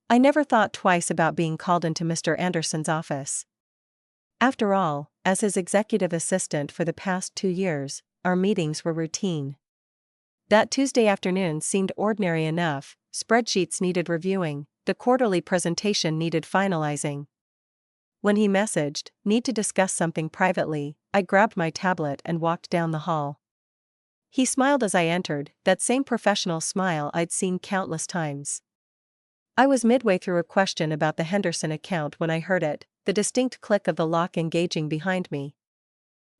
I never thought twice about being called into Mr. Anderson's office. After all, as his executive assistant for the past 2 years, our meetings were routine. That Tuesday afternoon seemed ordinary enough. Spreadsheets needed reviewing, the quarterly presentation needed finalizing. When he messaged, "Need to discuss something privately," I grabbed my tablet and walked down the hall. He smiled as I entered, that same professional smile I'd seen countless times. I was midway through a question about the Henderson account when I heard it, the distinct click of the lock engaging behind me.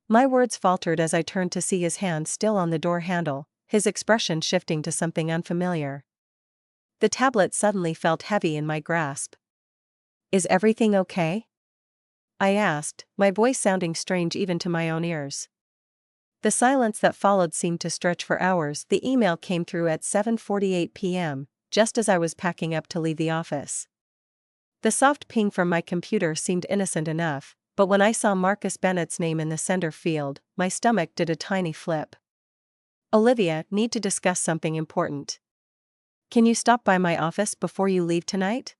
My words faltered as I turned to see his hand still on the door handle, his expression shifting to something unfamiliar. The tablet suddenly felt heavy in my grasp. "Is everything okay?" I asked, my voice sounding strange even to my own ears. The silence that followed seemed to stretch for hours. The email came through at 7:48 p.m., just as I was packing up to leave the office. The soft ping from my computer seemed innocent enough, but when I saw Marcus Bennett's name in the sender field, my stomach did a tiny flip. "Olivia, need to discuss something important. Can you stop by my office before you leave tonight?"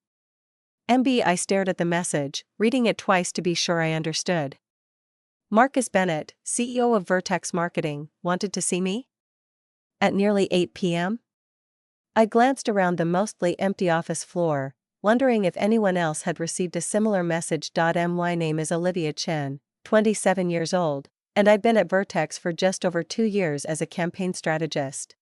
MB. I stared at the message, reading it twice to be sure I understood. Marcus Bennett, CEO of Vertex Marketing, wanted to see me? At nearly 8 p.m.? I glanced around the mostly empty office floor, wondering if anyone else had received a similar message. My name is Olivia Chen, 27 years old, and I'd been at Vertex for just over 2 years as a campaign strategist.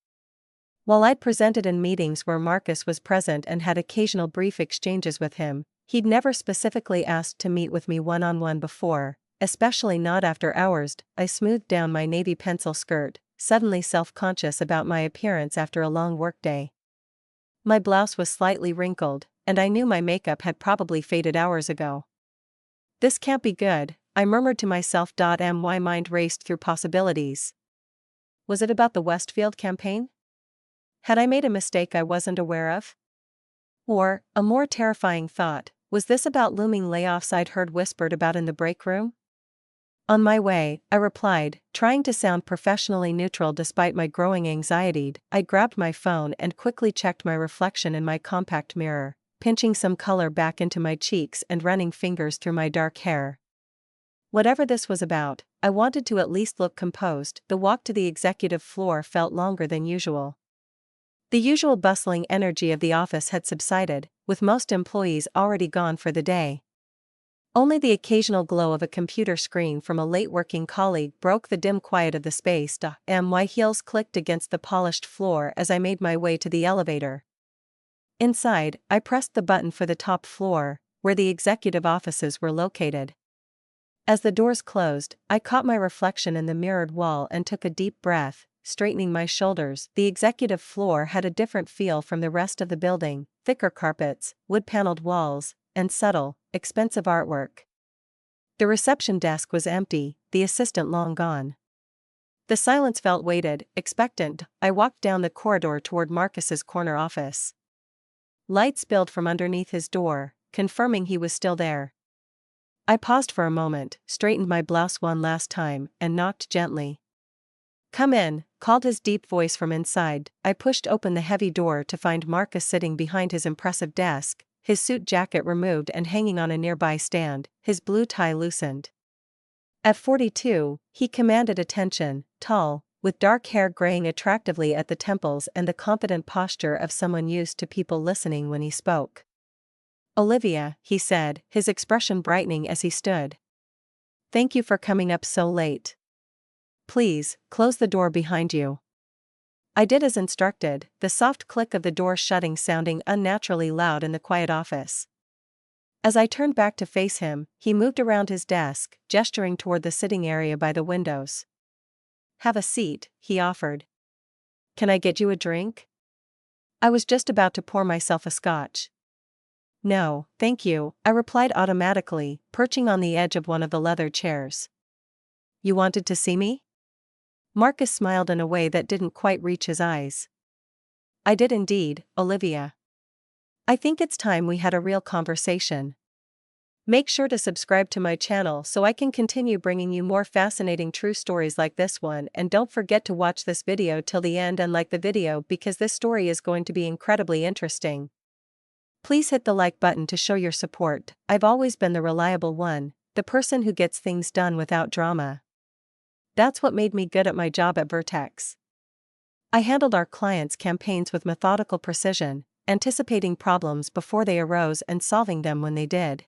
While I'd presented in meetings where Marcus was present and had occasional brief exchanges with him, he'd never specifically asked to meet with me one-on-one before, especially not after hours. I smoothed down my navy pencil skirt, suddenly self-conscious about my appearance after a long workday. My blouse was slightly wrinkled, and I knew my makeup had probably faded hours ago. "This can't be good," I murmured to myself. My mind raced through possibilities. Was it about the Westfield campaign? Had I made a mistake I wasn't aware of? Or, a more terrifying thought, was this about looming layoffs I'd heard whispered about in the break room? "On my way," I replied, trying to sound professionally neutral despite my growing anxiety. I grabbed my phone and quickly checked my reflection in my compact mirror, pinching some color back into my cheeks and running fingers through my dark hair. Whatever this was about, I wanted to at least look composed. The walk to the executive floor felt longer than usual. The usual bustling energy of the office had subsided, with most employees already gone for the day. Only the occasional glow of a computer screen from a late-working colleague broke the dim quiet of the space. My heels clicked against the polished floor as I made my way to the elevator. Inside, I pressed the button for the top floor, where the executive offices were located. As the doors closed, I caught my reflection in the mirrored wall and took a deep breath, straightening my shoulders. The executive floor had a different feel from the rest of the building: thicker carpets, wood-paneled walls, and subtle, expensive artwork. The reception desk was empty, the assistant long gone. The silence felt weighted, expectant. I walked down the corridor toward Marcus's corner office. Light spilled from underneath his door, confirming he was still there. I paused for a moment, straightened my blouse one last time, and knocked gently. "Come in," called his deep voice from inside. I pushed open the heavy door to find Marcus sitting behind his impressive desk, his suit jacket removed and hanging on a nearby stand, his blue tie loosened. At 42, he commanded attention, tall, with dark hair graying attractively at the temples and the confident posture of someone used to people listening when he spoke. "Olivia," he said, his expression brightening as he stood. "Thank you for coming up so late. Please, close the door behind you." I did as instructed, the soft click of the door shutting sounding unnaturally loud in the quiet office. As I turned back to face him, he moved around his desk, gesturing toward the sitting area by the windows. "Have a seat," he offered. "Can I get you a drink?" I was just about to pour myself a scotch. "No, thank you," I replied automatically, perching on the edge of one of the leather chairs. "You wanted to see me?" Marcus smiled in a way that didn't quite reach his eyes. "I did indeed, Olivia. I think it's time we had a real conversation. Make sure to subscribe to my channel so I can continue bringing you more fascinating true stories like this one, and don't forget to watch this video till the end and like the video because this story is going to be incredibly interesting." Please hit the like button to show your support. I've always been the reliable one, the person who gets things done without drama. That's what made me good at my job at Vertex. I handled our clients' campaigns with methodical precision, anticipating problems before they arose and solving them when they did.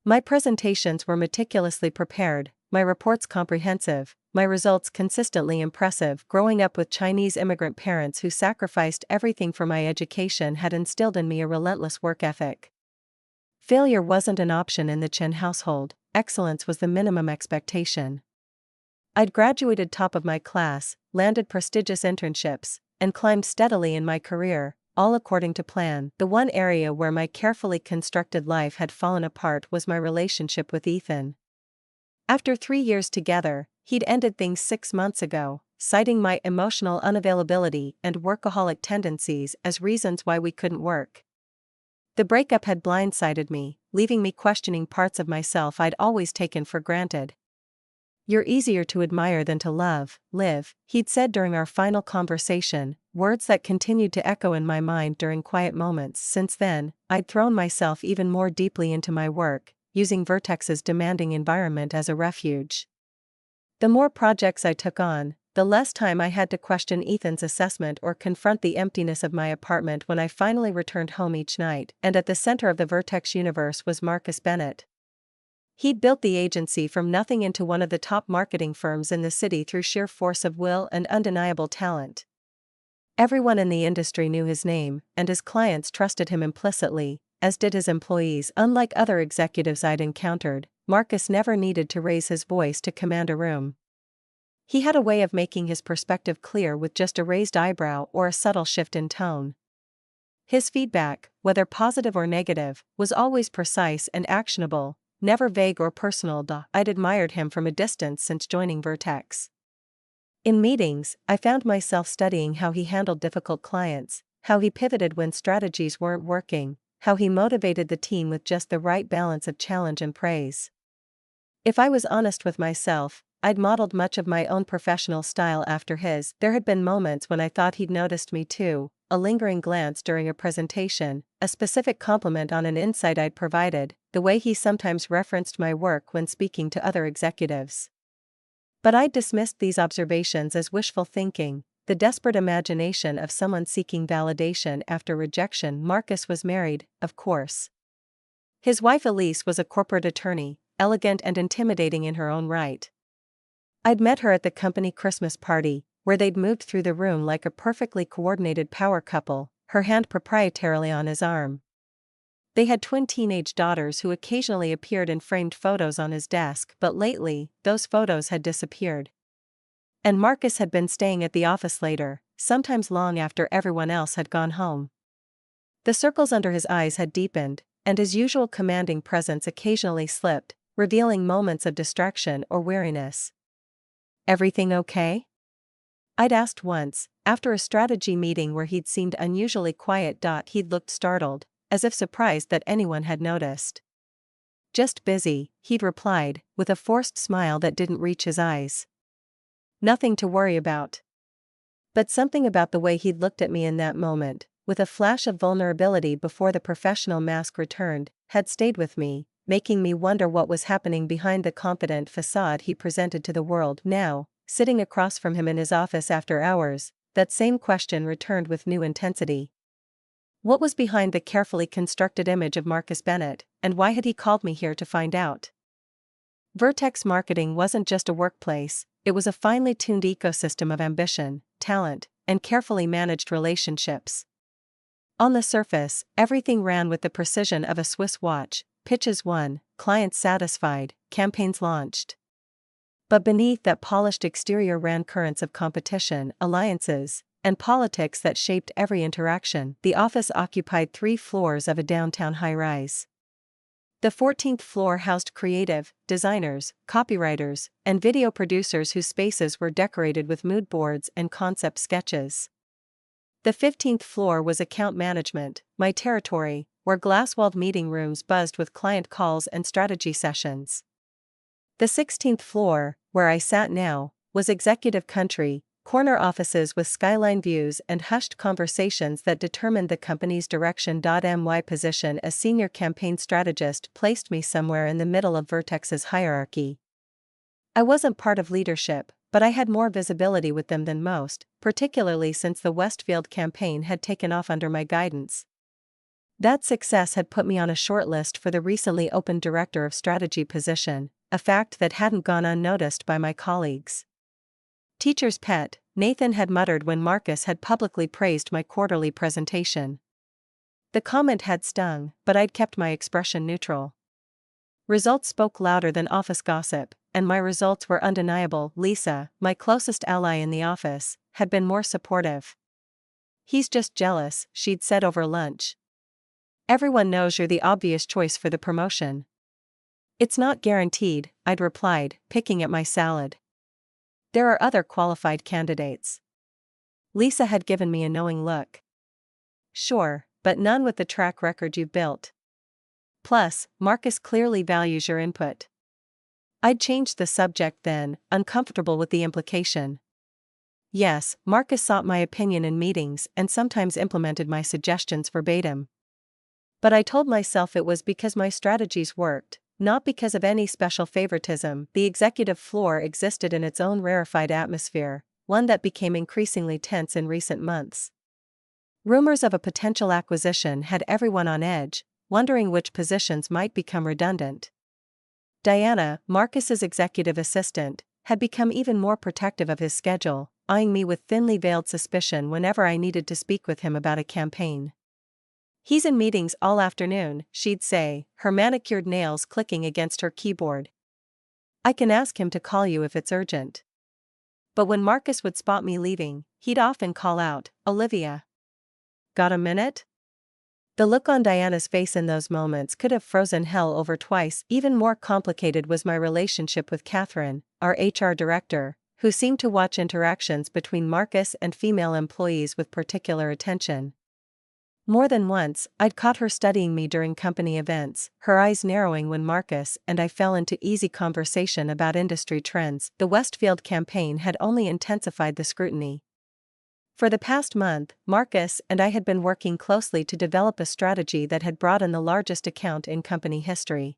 My presentations were meticulously prepared, my reports comprehensive, my results consistently impressive. Growing up with Chinese immigrant parents who sacrificed everything for my education had instilled in me a relentless work ethic. Failure wasn't an option in the Chen household, excellence was the minimum expectation. I'd graduated top of my class, landed prestigious internships, and climbed steadily in my career, all according to plan. The one area where my carefully constructed life had fallen apart was my relationship with Ethan. After 3 years together, he'd ended things 6 months ago, citing my emotional unavailability and workaholic tendencies as reasons why we couldn't work. The breakup had blindsided me, leaving me questioning parts of myself I'd always taken for granted. "You're easier to admire than to love, Liv," he'd said during our final conversation, words that continued to echo in my mind during quiet moments. Since then, I'd thrown myself even more deeply into my work, using Vertex's demanding environment as a refuge. The more projects I took on, the less time I had to question Ethan's assessment or confront the emptiness of my apartment when I finally returned home each night. And at the center of the Vertex universe was Marcus Bennett. He'd built the agency from nothing into one of the top marketing firms in the city through sheer force of will and undeniable talent. Everyone in the industry knew his name, and his clients trusted him implicitly, as did his employees. Unlike other executives I'd encountered, Marcus never needed to raise his voice to command a room. He had a way of making his perspective clear with just a raised eyebrow or a subtle shift in tone. His feedback, whether positive or negative, was always precise and actionable, never vague or personal. I'd admired him from a distance since joining Vertex. In meetings, I found myself studying how he handled difficult clients, how he pivoted when strategies weren't working, how he motivated the team with just the right balance of challenge and praise. If I was honest with myself, I'd modeled much of my own professional style after his. There had been moments when I thought he'd noticed me too, a lingering glance during a presentation, a specific compliment on an insight I'd provided, the way he sometimes referenced my work when speaking to other executives. But I'd dismissed these observations as wishful thinking, the desperate imagination of someone seeking validation after rejection. Marcus was married, of course. His wife Elise was a corporate attorney, elegant and intimidating in her own right. I'd met her at the company Christmas party, where they'd moved through the room like a perfectly coordinated power couple, her hand proprietarily on his arm. They had twin teenage daughters who occasionally appeared in framed photos on his desk, but lately, those photos had disappeared. And Marcus had been staying at the office later, sometimes long after everyone else had gone home. The circles under his eyes had deepened, and his usual commanding presence occasionally slipped, revealing moments of distraction or weariness. "Everything okay?" I'd asked once, after a strategy meeting where he'd seemed unusually quiet. He'd looked startled, as if surprised that anyone had noticed. "Just busy," he'd replied, with a forced smile that didn't reach his eyes. "Nothing to worry about." But something about the way he'd looked at me in that moment, with a flash of vulnerability before the professional mask returned, had stayed with me, making me wonder what was happening behind the confident facade he presented to the world. Now, sitting across from him in his office after hours, that same question returned with new intensity. What was behind the carefully constructed image of Marcus Bennett, and why had he called me here to find out? Vertex marketing wasn't just a workplace, it was a finely tuned ecosystem of ambition, talent, and carefully managed relationships. On the surface, everything ran with the precision of a Swiss watch: pitches won, clients satisfied, campaigns launched. But beneath that polished exterior ran currents of competition, alliances, and politics that shaped every interaction. The office occupied 3 floors of a downtown high-rise. The 14th floor housed creative, designers, copywriters, and video producers whose spaces were decorated with mood boards and concept sketches. The 15th floor was account management, my territory, where glass-walled meeting rooms buzzed with client calls and strategy sessions. The 16th floor, where I sat now, was executive country, corner offices with skyline views and hushed conversations that determined the company's direction. My position as senior campaign strategist placed me somewhere in the middle of Vertex's hierarchy. I wasn't part of leadership, but I had more visibility with them than most, particularly since the Westfield campaign had taken off under my guidance. That success had put me on a shortlist for the recently opened Director of Strategy position, a fact that hadn't gone unnoticed by my colleagues. Teacher's pet, Nathan had muttered when Marcus had publicly praised my quarterly presentation. The comment had stung, but I'd kept my expression neutral. Results spoke louder than office gossip, and my results were undeniable. Lisa, my closest ally in the office, had been more supportive. "He's just jealous," she'd said over lunch. "Everyone knows you're the obvious choice for the promotion." "It's not guaranteed," I'd replied, picking at my salad. "There are other qualified candidates." Lisa had given me a knowing look. "Sure, but none with the track record you've built. Plus, Marcus clearly values your input." I'd changed the subject then, uncomfortable with the implication. Yes, Marcus sought my opinion in meetings and sometimes implemented my suggestions verbatim. But I told myself it was because my strategies worked, not because of any special favoritism. The executive floor existed in its own rarefied atmosphere, one that became increasingly tense in recent months. Rumors of a potential acquisition had everyone on edge, wondering which positions might become redundant. Diana, Marcus's executive assistant, had become even more protective of his schedule, eyeing me with thinly veiled suspicion whenever I needed to speak with him about a campaign. "He's in meetings all afternoon," she'd say, her manicured nails clicking against her keyboard. "I can ask him to call you if it's urgent." But when Marcus would spot me leaving, he'd often call out, "Olivia, got a minute?" The look on Diana's face in those moments could have frozen hell over twice. Even more complicated was my relationship with Catherine, our HR director, who seemed to watch interactions between Marcus and female employees with particular attention. More than once, I'd caught her studying me during company events, her eyes narrowing when Marcus and I fell into easy conversation about industry trends. The Westfield campaign had only intensified the scrutiny. For the past month, Marcus and I had been working closely to develop a strategy that had brought in the largest account in company history.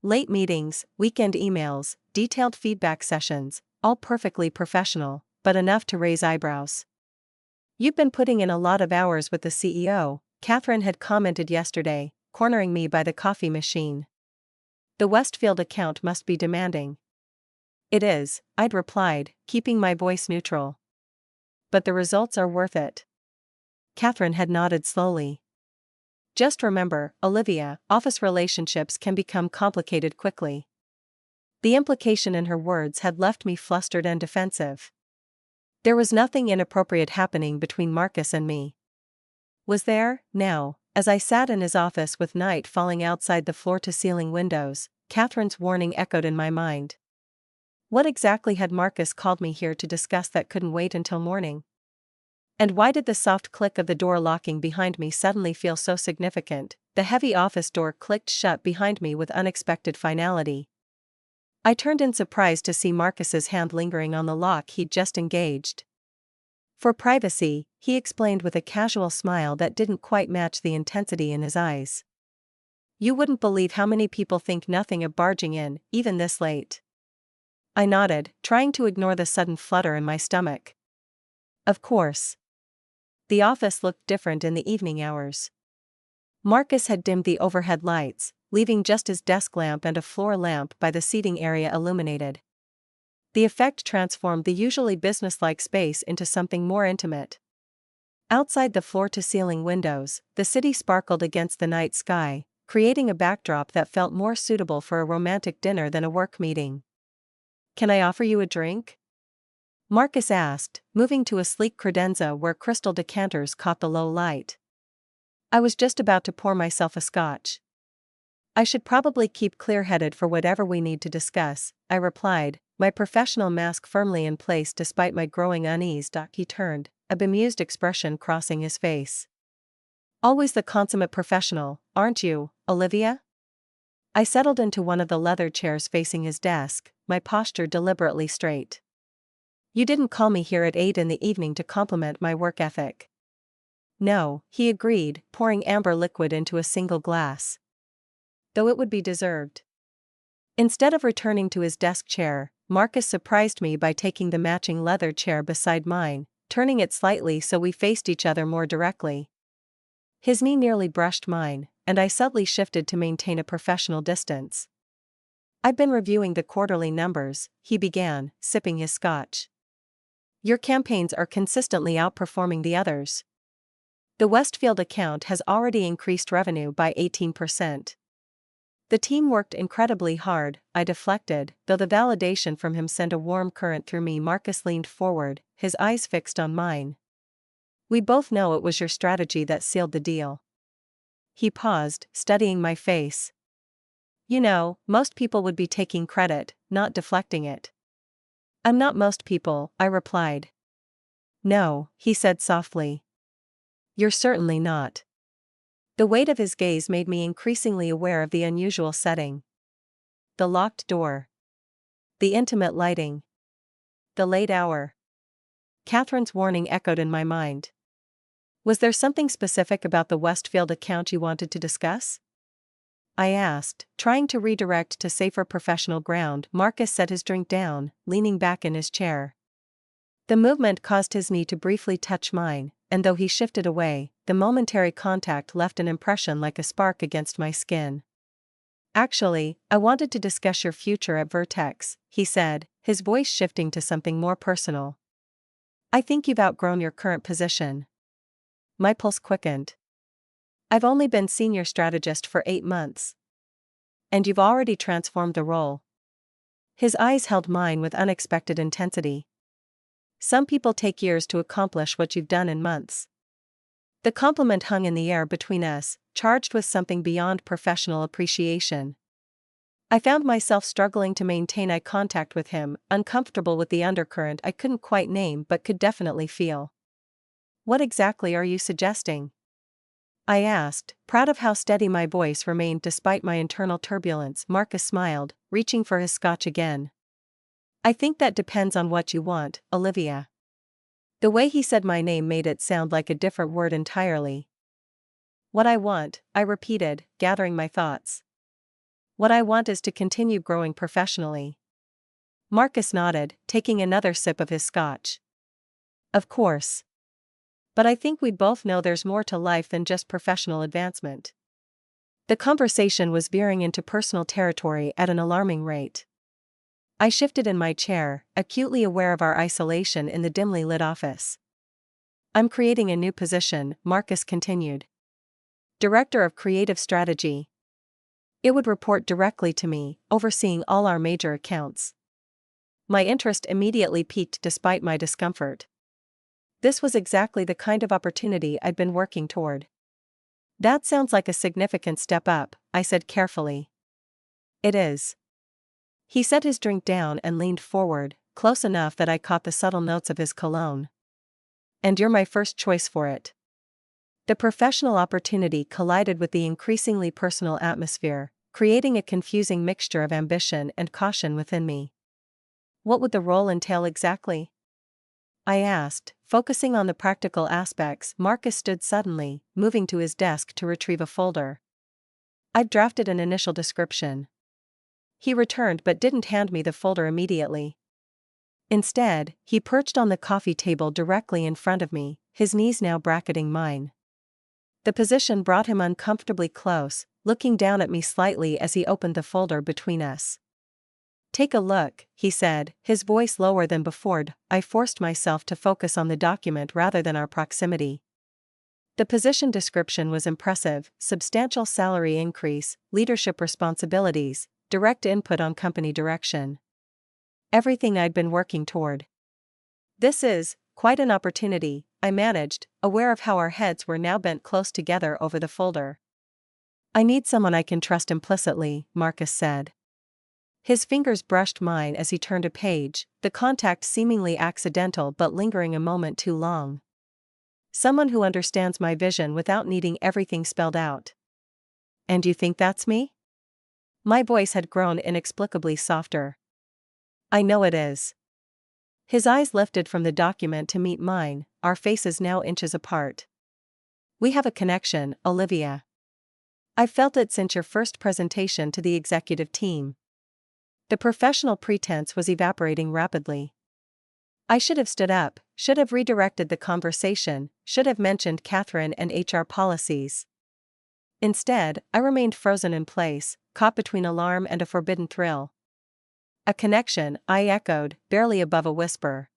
Late meetings, weekend emails, detailed feedback sessions, all perfectly professional, but enough to raise eyebrows. "You've been putting in a lot of hours with the CEO," Catherine had commented yesterday, cornering me by the coffee machine. "The Westfield account must be demanding." "It is," I'd replied, keeping my voice neutral. "But the results are worth it." Catherine had nodded slowly. "Just remember, Olivia, office relationships can become complicated quickly." The implication in her words had left me flustered and defensive. There was nothing inappropriate happening between Marcus and me. Was there? Now, as I sat in his office with night falling outside the floor-to-ceiling windows, Catherine's warning echoed in my mind. What exactly had Marcus called me here to discuss that couldn't wait until morning? And why did the soft click of the door locking behind me suddenly feel so significant? The heavy office door clicked shut behind me with unexpected finality. I turned in surprise to see Marcus's hand lingering on the lock he'd just engaged. "For privacy," he explained with a casual smile that didn't quite match the intensity in his eyes. "You wouldn't believe how many people think nothing of barging in, even this late." I nodded, trying to ignore the sudden flutter in my stomach. Of course. The office looked different in the evening hours. Marcus had dimmed the overhead lights, leaving just his desk lamp and a floor lamp by the seating area illuminated. The effect transformed the usually businesslike space into something more intimate. Outside the floor-to-ceiling windows, the city sparkled against the night sky, creating a backdrop that felt more suitable for a romantic dinner than a work meeting. "Can I offer you a drink?" Marcus asked, moving to a sleek credenza where crystal decanters caught the low light. I was just about to pour myself a scotch. "I should probably keep clear-headed for whatever we need to discuss," I replied, my professional mask firmly in place despite my growing unease. He turned, a bemused expression crossing his face. "Always the consummate professional, aren't you, Olivia?" I settled into one of the leather chairs facing his desk, my posture deliberately straight. You didn't call me here at 8 in the evening to compliment my work ethic. No, he agreed, pouring amber liquid into a single glass. Though it would be deserved. Instead of returning to his desk chair, Marcus surprised me by taking the matching leather chair beside mine, turning it slightly so we faced each other more directly. His knee nearly brushed mine, and I subtly shifted to maintain a professional distance. I've been reviewing the quarterly numbers, he began, sipping his scotch. Your campaigns are consistently outperforming the others. The Westfield account has already increased revenue by 18%. The team worked incredibly hard, I deflected, though the validation from him sent a warm current through me. Marcus leaned forward, his eyes fixed on mine. We both know it was your strategy that sealed the deal. He paused, studying my face. You know, most people would be taking credit, not deflecting it. I'm not most people, I replied. No, he said softly. You're certainly not. The weight of his gaze made me increasingly aware of the unusual setting. The locked door. The intimate lighting. The late hour. Catherine's warning echoed in my mind. Was there something specific about the Westfield account you wanted to discuss? I asked, trying to redirect to safer professional ground. Marcus set his drink down, leaning back in his chair. The movement caused his knee to briefly touch mine, and though he shifted away, the momentary contact left an impression like a spark against my skin. Actually, I wanted to discuss your future at Vertex, he said, his voice shifting to something more personal. I think you've outgrown your current position. My pulse quickened. I've only been senior strategist for 8 months. And you've already transformed the role. His eyes held mine with unexpected intensity. Some people take years to accomplish what you've done in months. The compliment hung in the air between us, charged with something beyond professional appreciation. I found myself struggling to maintain eye contact with him, uncomfortable with the undercurrent I couldn't quite name but could definitely feel. What exactly are you suggesting? I asked, proud of how steady my voice remained despite my internal turbulence. Marcus smiled, reaching for his scotch again. I think that depends on what you want, Olivia. The way he said my name made it sound like a different word entirely. What I want, I repeated, gathering my thoughts. What I want is to continue growing professionally. Marcus nodded, taking another sip of his scotch. Of course. But I think we both know there's more to life than just professional advancement. The conversation was veering into personal territory at an alarming rate. I shifted in my chair, acutely aware of our isolation in the dimly lit office. I'm creating a new position, Marcus continued. Director of Creative Strategy. It would report directly to me, overseeing all our major accounts. My interest immediately peaked despite my discomfort. This was exactly the kind of opportunity I'd been working toward. That sounds like a significant step up, I said carefully. It is. He set his drink down and leaned forward, close enough that I caught the subtle notes of his cologne. And you're my first choice for it. The professional opportunity collided with the increasingly personal atmosphere, creating a confusing mixture of ambition and caution within me. What would the role entail exactly? I asked, focusing on the practical aspects. Marcus stood suddenly, moving to his desk to retrieve a folder. I'd drafted an initial description. He returned but didn't hand me the folder immediately. Instead, he perched on the coffee table directly in front of me, his knees now bracketing mine. The position brought him uncomfortably close, looking down at me slightly as he opened the folder between us. Take a look, he said, his voice lower than before. I forced myself to focus on the document rather than our proximity. The position description was impressive: substantial salary increase, leadership responsibilities, direct input on company direction. Everything I'd been working toward. This is quite an opportunity, I managed, aware of how our heads were now bent close together over the folder. I need someone I can trust implicitly, Marcus said. His fingers brushed mine as he turned a page, the contact seemingly accidental but lingering a moment too long. Someone who understands my vision without needing everything spelled out. And you think that's me? My voice had grown inexplicably softer. I know it is. His eyes lifted from the document to meet mine, our faces now inches apart. We have a connection, Olivia. I've felt it since your first presentation to the executive team. The professional pretense was evaporating rapidly. I should have stood up, should have redirected the conversation, should have mentioned Catherine and HR policies. Instead, I remained frozen in place, caught between alarm and a forbidden thrill. A connection, I echoed, barely above a whisper.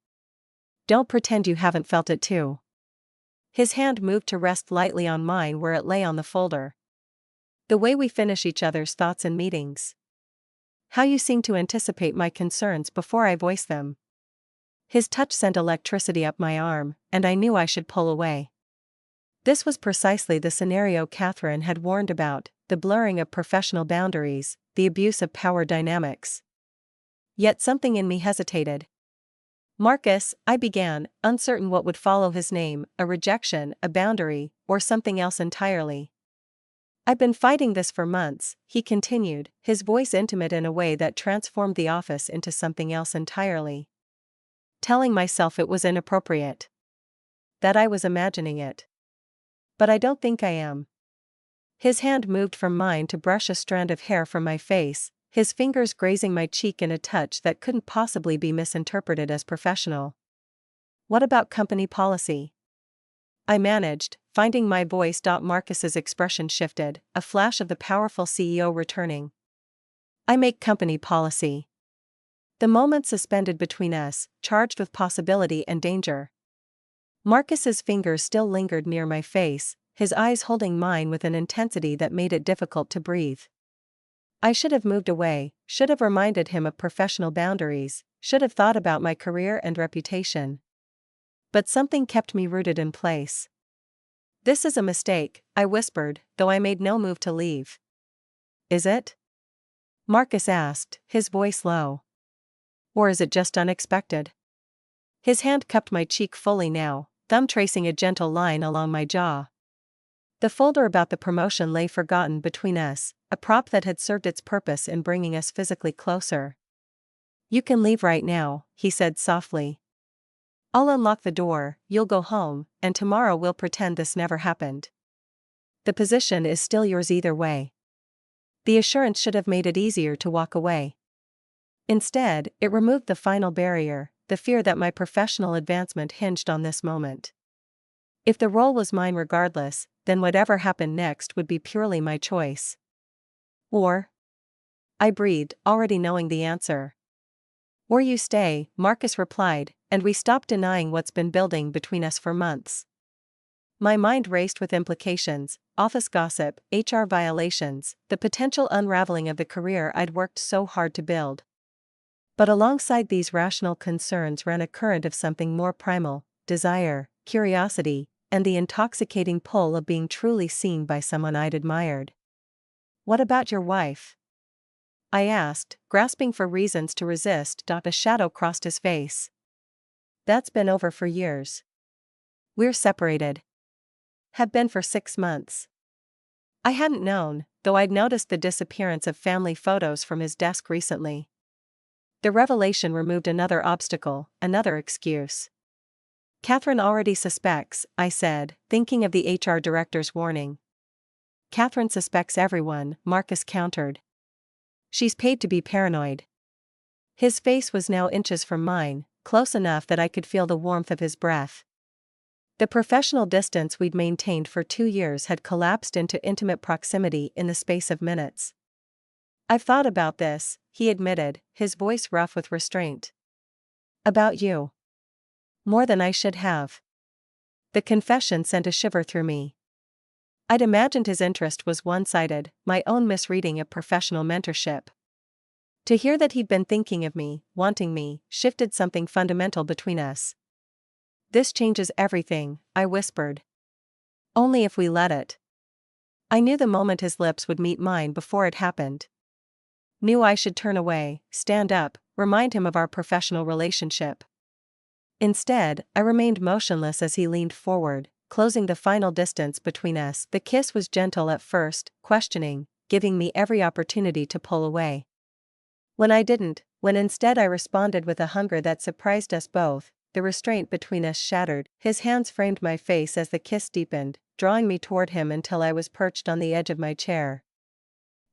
Don't pretend you haven't felt it too. His hand moved to rest lightly on mine where it lay on the folder. The way we finish each other's thoughts in meetings. How you seem to anticipate my concerns before I voice them. His touch sent electricity up my arm, and I knew I should pull away. This was precisely the scenario Catherine had warned about, the blurring of professional boundaries, the abuse of power dynamics. Yet something in me hesitated. Marcus, I began, uncertain what would follow his name, a rejection, a boundary, or something else entirely. I've been fighting this for months, he continued, his voice intimate in a way that transformed the office into something else entirely. Telling myself it was inappropriate. That I was imagining it. But I don't think I am. His hand moved from mine to brush a strand of hair from my face, his fingers grazing my cheek in a touch that couldn't possibly be misinterpreted as professional. What about company policy? I managed, finding my voice. Marcus's expression shifted, a flash of the powerful CEO returning. I make company policy. The moment suspended between us, charged with possibility and danger. Marcus's fingers still lingered near my face, his eyes holding mine with an intensity that made it difficult to breathe. I should have moved away, should have reminded him of professional boundaries, should have thought about my career and reputation. But something kept me rooted in place. This is a mistake, I whispered, though I made no move to leave. Is it? Marcus asked, his voice low. Or is it just unexpected? His hand cupped my cheek fully now, thumb tracing a gentle line along my jaw. The folder about the promotion lay forgotten between us, a prop that had served its purpose in bringing us physically closer. You can leave right now, he said softly. I'll unlock the door, you'll go home, and tomorrow we'll pretend this never happened. The position is still yours either way. The assurance should have made it easier to walk away. Instead, it removed the final barrier, the fear that my professional advancement hinged on this moment. If the role was mine regardless, then whatever happened next would be purely my choice. Or? I breathed, already knowing the answer. Or you stay, Marcus replied, and we stop denying what's been building between us for months. My mind raced with implications, office gossip, HR violations, the potential unraveling of the career I'd worked so hard to build. But alongside these rational concerns ran a current of something more primal, desire, curiosity, and the intoxicating pull of being truly seen by someone I'd admired. What about your wife? I asked, grasping for reasons to resist. A shadow crossed his face. That's been over for years. We're separated. Have been for 6 months. I hadn't known, though I'd noticed the disappearance of family photos from his desk recently. The revelation removed another obstacle, another excuse. Catherine already suspects, I said, thinking of the HR director's warning. Catherine suspects everyone, Marcus countered. She's paid to be paranoid. His face was now inches from mine, close enough that I could feel the warmth of his breath. The professional distance we'd maintained for 2 years had collapsed into intimate proximity in the space of minutes. I've thought about this, he admitted, his voice rough with restraint. About you. More than I should have. The confession sent a shiver through me. I'd imagined his interest was one-sided, my own misreading of professional mentorship. To hear that he'd been thinking of me, wanting me, shifted something fundamental between us. This changes everything, I whispered. Only if we let it. I knew the moment his lips would meet mine before it happened. Knew I should turn away, stand up, remind him of our professional relationship. Instead, I remained motionless as he leaned forward, closing the final distance between us. The kiss was gentle at first, questioning, giving me every opportunity to pull away. When I didn't, when instead I responded with a hunger that surprised us both. The restraint between us shattered. His hands framed my face as the kiss deepened, drawing me toward him until I was perched on the edge of my chair.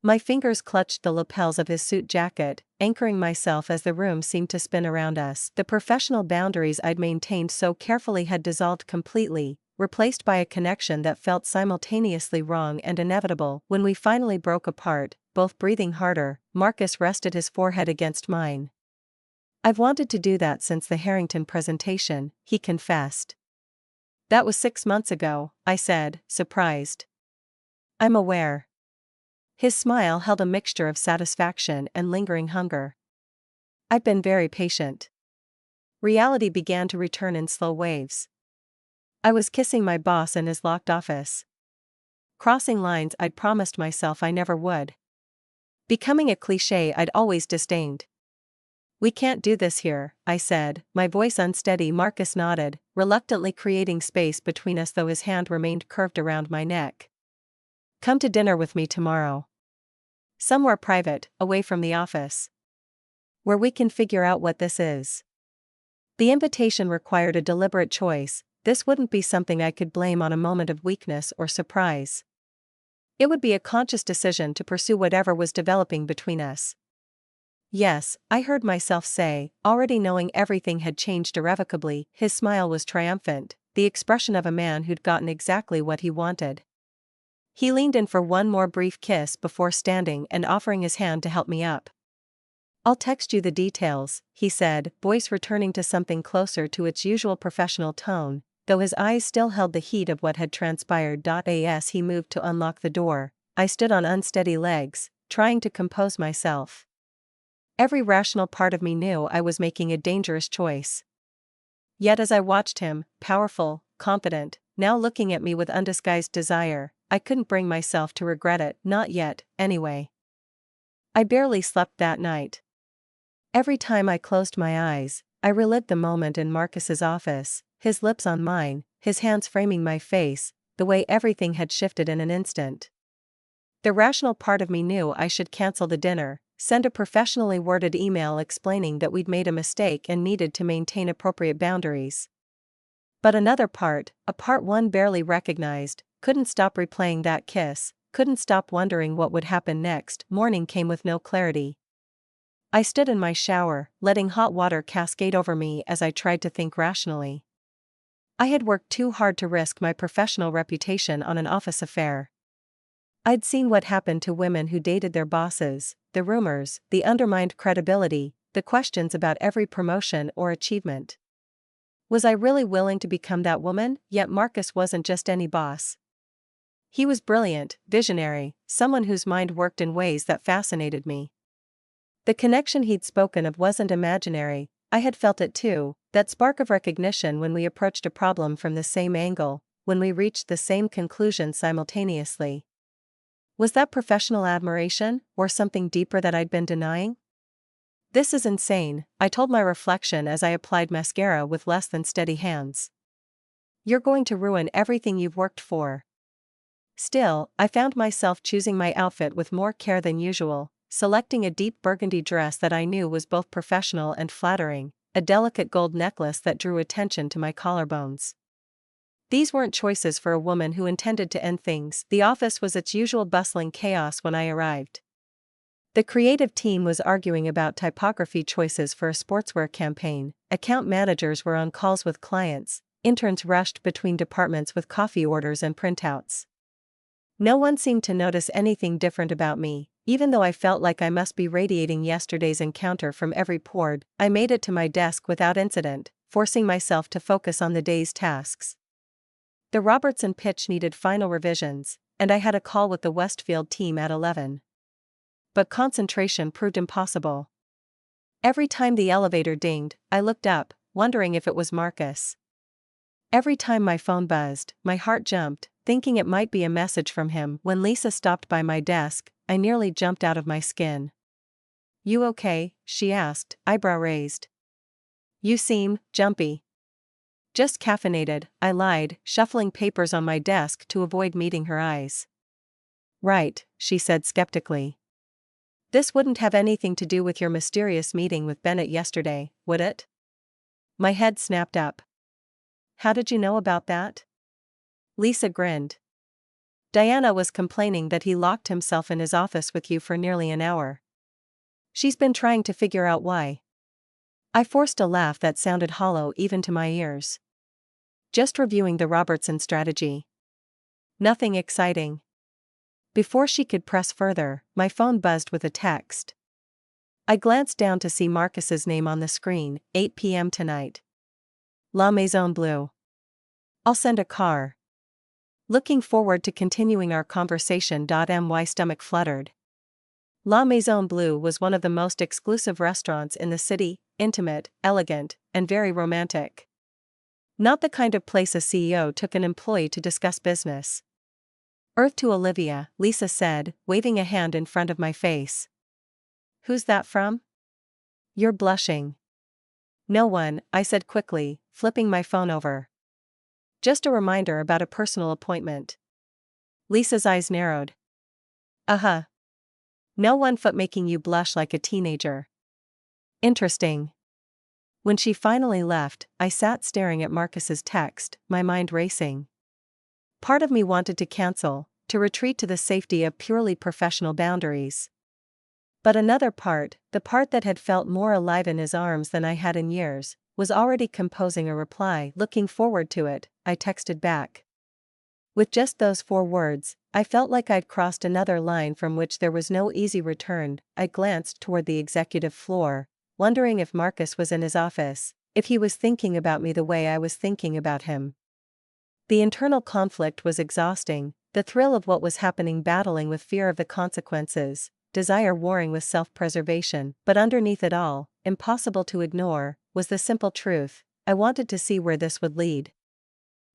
My fingers clutched the lapels of his suit jacket, anchoring myself as the room seemed to spin around us. The professional boundaries I'd maintained so carefully had dissolved completely, replaced by a connection that felt simultaneously wrong and inevitable. When we finally broke apart, both breathing harder, Marcus rested his forehead against mine. "I've wanted to do that since the Harrington presentation," he confessed. "That was 6 months ago," I said, surprised. "I'm aware." His smile held a mixture of satisfaction and lingering hunger. "I've been very patient." Reality began to return in slow waves. I was kissing my boss in his locked office. Crossing lines I'd promised myself I never would. Becoming a cliché I'd always disdained. "We can't do this here," I said, my voice unsteady. Marcus nodded, reluctantly creating space between us though his hand remained curved around my neck. "Come to dinner with me tomorrow. Somewhere private, away from the office. Where we can figure out what this is." The invitation required a deliberate choice. This wouldn't be something I could blame on a moment of weakness or surprise. It would be a conscious decision to pursue whatever was developing between us. "Yes," I heard myself say, already knowing everything had changed irrevocably. His smile was triumphant, the expression of a man who'd gotten exactly what he wanted. He leaned in for one more brief kiss before standing and offering his hand to help me up. "I'll text you the details," he said, voice returning to something closer to its usual professional tone, though his eyes still held the heat of what had transpired. As he moved to unlock the door, I stood on unsteady legs, trying to compose myself. Every rational part of me knew I was making a dangerous choice. Yet as I watched him, powerful, confident, now looking at me with undisguised desire, I couldn't bring myself to regret it, not yet, anyway. I barely slept that night. Every time I closed my eyes, I relived the moment in Marcus's office, his lips on mine, his hands framing my face, the way everything had shifted in an instant. The rational part of me knew I should cancel the dinner, send a professionally worded email explaining that we'd made a mistake and needed to maintain appropriate boundaries. But another part, a part one barely recognized, couldn't stop replaying that kiss, couldn't stop wondering what would happen next. Morning came with no clarity. I stood in my shower, letting hot water cascade over me as I tried to think rationally. I had worked too hard to risk my professional reputation on an office affair. I'd seen what happened to women who dated their bosses, the rumors, the undermined credibility, the questions about every promotion or achievement. Was I really willing to become that woman? Yet Marcus wasn't just any boss. He was brilliant, visionary, someone whose mind worked in ways that fascinated me. The connection he'd spoken of wasn't imaginary, I had felt it too, that spark of recognition when we approached a problem from the same angle, when we reached the same conclusion simultaneously. Was that professional admiration, or something deeper that I'd been denying? "This is insane," I told my reflection as I applied mascara with less than steady hands. "You're going to ruin everything you've worked for." Still, I found myself choosing my outfit with more care than usual, selecting a deep burgundy dress that I knew was both professional and flattering, a delicate gold necklace that drew attention to my collarbones. These weren't choices for a woman who intended to end things. The office was its usual bustling chaos when I arrived. The creative team was arguing about typography choices for a sportswear campaign, account managers were on calls with clients, interns rushed between departments with coffee orders and printouts. No one seemed to notice anything different about me, even though I felt like I must be radiating yesterday's encounter from every pore. I made it to my desk without incident, forcing myself to focus on the day's tasks. The Robertson pitch needed final revisions, and I had a call with the Westfield team at 11. But concentration proved impossible. Every time the elevator dinged, I looked up, wondering if it was Marcus. Every time my phone buzzed, my heart jumped, thinking it might be a message from him. When Lisa stopped by my desk, I nearly jumped out of my skin. "You okay?" she asked, eyebrow raised. "You seem jumpy." "Just caffeinated," I lied, shuffling papers on my desk to avoid meeting her eyes. "Right," she said skeptically. This wouldn't have anything to do with your mysterious meeting with Bennett yesterday, would it? My head snapped up. How did you know about that? Lisa grinned. Diana was complaining that he locked himself in his office with you for nearly an hour. She's been trying to figure out why. I forced a laugh that sounded hollow even to my ears. Just reviewing the Robertson strategy. Nothing exciting. Before she could press further, my phone buzzed with a text. I glanced down to see Marcus's name on the screen, 8 p.m. tonight. La Maison Bleue. I'll send a car. Looking forward to continuing our conversation. My stomach fluttered. La Maison Bleue was one of the most exclusive restaurants in the city, intimate, elegant, and very romantic. Not the kind of place a CEO took an employee to discuss business. Earth to Olivia, Lisa said, waving a hand in front of my face. Who's that from? You're blushing. No one, I said quickly, flipping my phone over. Just a reminder about a personal appointment. Lisa's eyes narrowed. No one foot making you blush like a teenager. Interesting. When she finally left, I sat staring at Marcus's text, my mind racing. Part of me wanted to cancel, to retreat to the safety of purely professional boundaries. But another part, the part that had felt more alive in his arms than I had in years, was already composing a reply. Looking forward to it, I texted back. With just those 4 words, I felt like I'd crossed another line from which there was no easy return. I glanced toward the executive floor, wondering if Marcus was in his office, if he was thinking about me the way I was thinking about him. The internal conflict was exhausting, the thrill of what was happening battling with fear of the consequences, desire warring with self-preservation, but underneath it all, impossible to ignore, was the simple truth: I wanted to see where this would lead.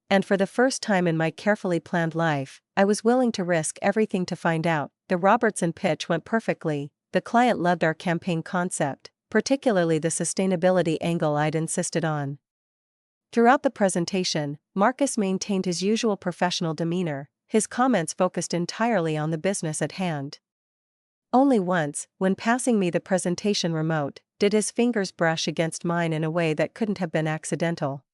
And for the first time in my carefully planned life, I was willing to risk everything to find out. The Robertson pitch went perfectly, the client loved our campaign concept, particularly the sustainability angle I'd insisted on. Throughout the presentation, Marcus maintained his usual professional demeanor, his comments focused entirely on the business at hand. Only once, when passing me the presentation remote, did his fingers brush against mine in a way that couldn't have been accidental.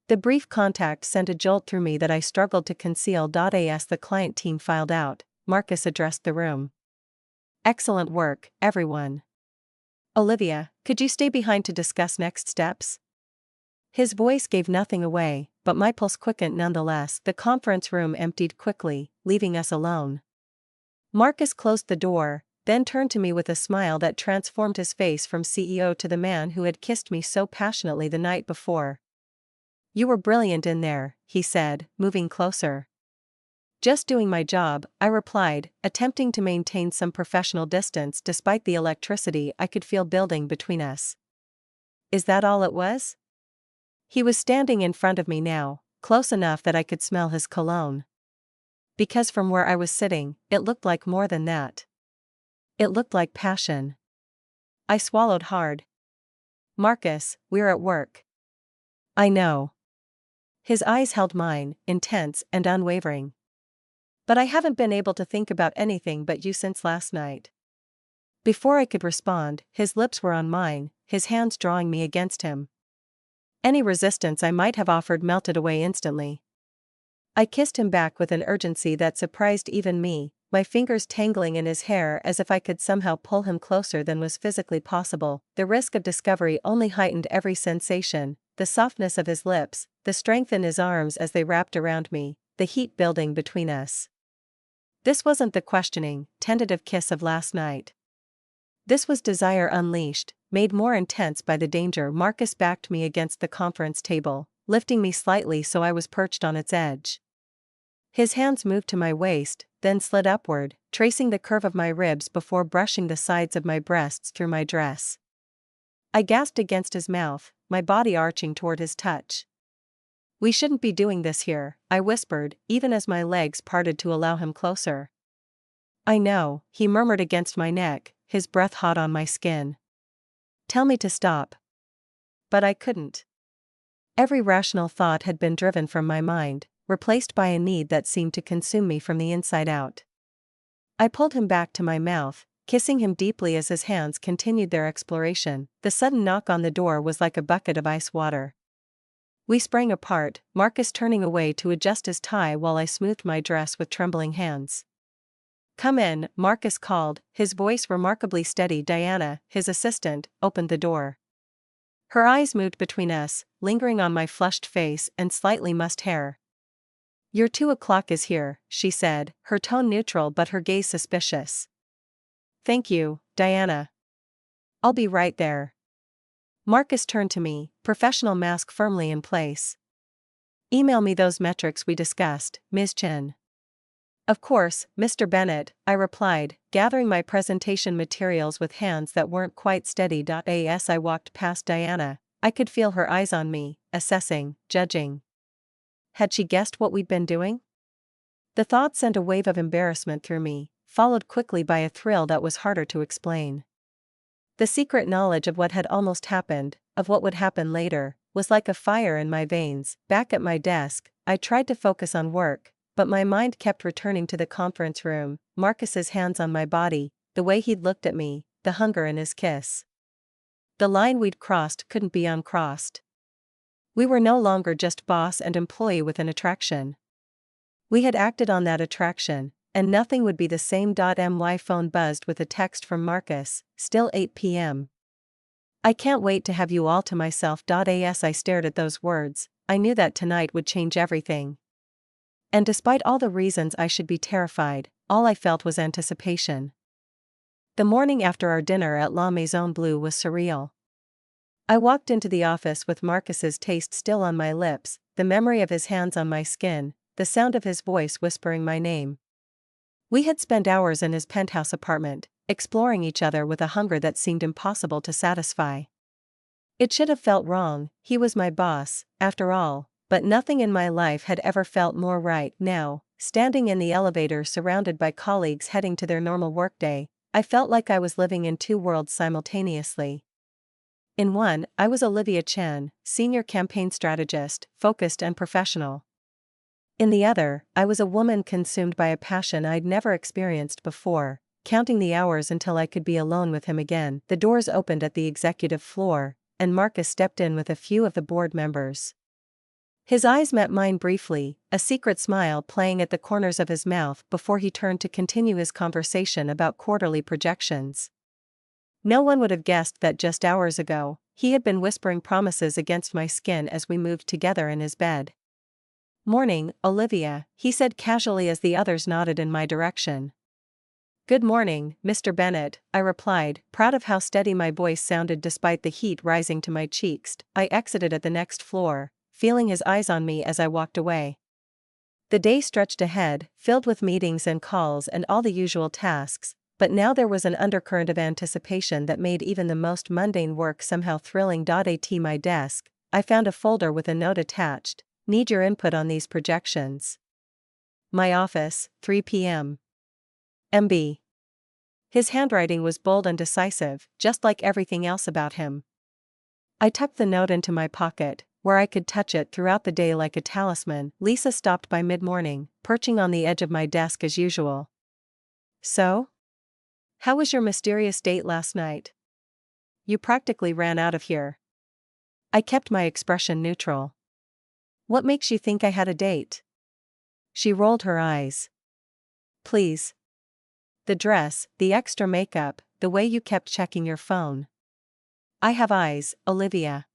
The brief contact sent a jolt through me that I struggled to conceal. As the client team filed out, Marcus addressed the room. Excellent work, everyone. Olivia, could you stay behind to discuss next steps? His voice gave nothing away, but my pulse quickened nonetheless. The conference room emptied quickly, leaving us alone. Marcus closed the door, then turned to me with a smile that transformed his face from CEO to the man who had kissed me so passionately the night before. You were brilliant in there, he said, moving closer. Just doing my job, I replied, attempting to maintain some professional distance despite the electricity I could feel building between us. Is that all it was? He was standing in front of me now, close enough that I could smell his cologne. Because from where I was sitting, it looked like more than that. It looked like passion. I swallowed hard. Marcus, we're at work. I know. His eyes held mine, intense and unwavering. But I haven't been able to think about anything but you since last night. Before I could respond, his lips were on mine, his hands drawing me against him. Any resistance I might have offered melted away instantly. I kissed him back with an urgency that surprised even me, my fingers tangling in his hair as if I could somehow pull him closer than was physically possible. The risk of discovery only heightened every sensation, the softness of his lips, the strength in his arms as they wrapped around me, the heat building between us. This wasn't the questioning, tentative kiss of last night. This was desire unleashed, made more intense by the danger. Marcus backed me against the conference table, lifting me slightly so I was perched on its edge. His hands moved to my waist, then slid upward, tracing the curve of my ribs before brushing the sides of my breasts through my dress. I gasped against his mouth, my body arching toward his touch. We shouldn't be doing this here, I whispered, even as my legs parted to allow him closer. I know, he murmured against my neck, his breath hot on my skin. Tell me to stop. But I couldn't. Every rational thought had been driven from my mind, replaced by a need that seemed to consume me from the inside out. I pulled him back to my mouth, kissing him deeply as his hands continued their exploration. The sudden knock on the door was like a bucket of ice water. We sprang apart, Marcus turning away to adjust his tie while I smoothed my dress with trembling hands. "Come in," Marcus called, his voice remarkably steady. Diana, his assistant, opened the door. Her eyes moved between us, lingering on my flushed face and slightly mussed hair. "Your 2 o'clock is here," she said, her tone neutral but her gaze suspicious. "Thank you, Diana. I'll be right there." Marcus turned to me, professional mask firmly in place. "Email me those metrics we discussed, Ms. Chen." "Of course, Mr. Bennett," I replied, gathering my presentation materials with hands that weren't quite steady. As I walked past Diana, I could feel her eyes on me, assessing, judging. Had she guessed what we'd been doing? The thought sent a wave of embarrassment through me, followed quickly by a thrill that was harder to explain. The secret knowledge of what had almost happened, of what would happen later, was like a fire in my veins. Back at my desk, I tried to focus on work, but my mind kept returning to the conference room, Marcus's hands on my body, the way he'd looked at me, the hunger in his kiss. The line we'd crossed couldn't be uncrossed. We were no longer just boss and employee with an attraction. We had acted on that attraction, and nothing would be the same. My phone buzzed with a text from Marcus, "Still 8 p.m. I can't wait to have you all to myself." As I stared at those words, I knew that tonight would change everything. And despite all the reasons I should be terrified, all I felt was anticipation. The morning after our dinner at La Maison Bleue was surreal. I walked into the office with Marcus's taste still on my lips, the memory of his hands on my skin, the sound of his voice whispering my name. We had spent hours in his penthouse apartment, exploring each other with a hunger that seemed impossible to satisfy. It should have felt wrong, he was my boss, after all, but nothing in my life had ever felt more right. Now, standing in the elevator surrounded by colleagues heading to their normal workday, I felt like I was living in two worlds simultaneously. In one, I was Olivia Chen, senior campaign strategist, focused and professional. In the other, I was a woman consumed by a passion I'd never experienced before, counting the hours until I could be alone with him again. The doors opened at the executive floor, and Marcus stepped in with a few of the board members. His eyes met mine briefly, a secret smile playing at the corners of his mouth before he turned to continue his conversation about quarterly projections. No one would have guessed that just hours ago, he had been whispering promises against my skin as we moved together in his bed. "Morning, Olivia," he said casually as the others nodded in my direction. "Good morning, Mr. Bennett," I replied, proud of how steady my voice sounded despite the heat rising to my cheeks. I exited at the next floor, feeling his eyes on me as I walked away. The day stretched ahead, filled with meetings and calls and all the usual tasks, but now there was an undercurrent of anticipation that made even the most mundane work somehow thrilling. At my desk, I found a folder with a note attached, "Need your input on these projections. My office, 3 p.m. MB." His handwriting was bold and decisive, just like everything else about him. I tucked the note into my pocket, where I could touch it throughout the day like a talisman. Lisa stopped by mid-morning, perching on the edge of my desk as usual. "So? How was your mysterious date last night? You practically ran out of here." I kept my expression neutral. "What makes you think I had a date?" She rolled her eyes. "Please. The dress, the extra makeup, the way you kept checking your phone." "I have eyes, Olivia."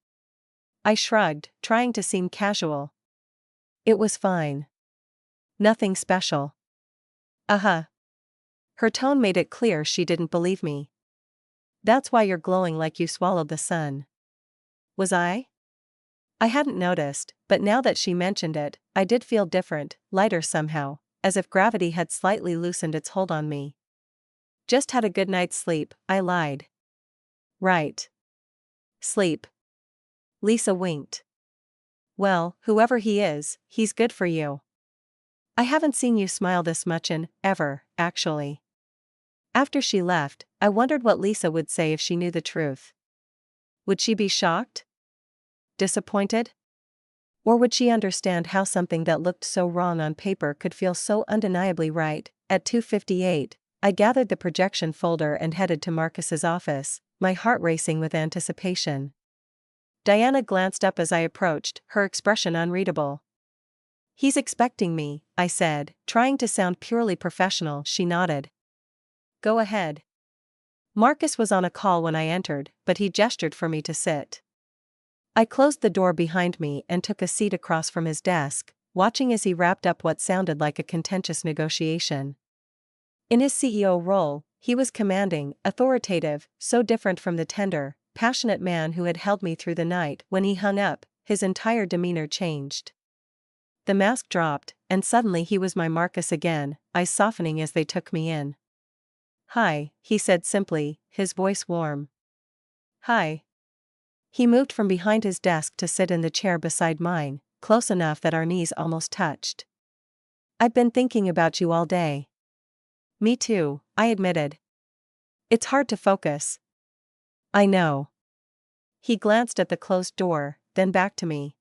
I shrugged, trying to seem casual. "It was fine. Nothing special." "Uh-huh." Her tone made it clear she didn't believe me. "That's why you're glowing like you swallowed the sun." Was I? I hadn't noticed, but now that she mentioned it, I did feel different, lighter somehow, as if gravity had slightly loosened its hold on me. "Just had a good night's sleep," I lied. "Right. Sleep." Lisa winked. "Well, whoever he is, he's good for you. I haven't seen you smile this much in, ever, actually." After she left, I wondered what Lisa would say if she knew the truth. Would she be shocked? Disappointed? Or would she understand how something that looked so wrong on paper could feel so undeniably right? At 2:58, I gathered the projection folder and headed to Marcus's office, my heart racing with anticipation. Diana glanced up as I approached, her expression unreadable. "He's expecting me," I said, trying to sound purely professional. She nodded. "Go ahead." Marcus was on a call when I entered, but he gestured for me to sit. I closed the door behind me and took a seat across from his desk, watching as he wrapped up what sounded like a contentious negotiation. In his CEO role, he was commanding, authoritative, so different from the tender, passionate man who had held me through the night. When he hung up, his entire demeanor changed. The mask dropped, and suddenly he was my Marcus again, eyes softening as they took me in. "Hi," he said simply, his voice warm. "Hi." He moved from behind his desk to sit in the chair beside mine, close enough that our knees almost touched. "I've been thinking about you all day." "Me too," I admitted. "It's hard to focus." "I know." He glanced at the closed door, then back to me.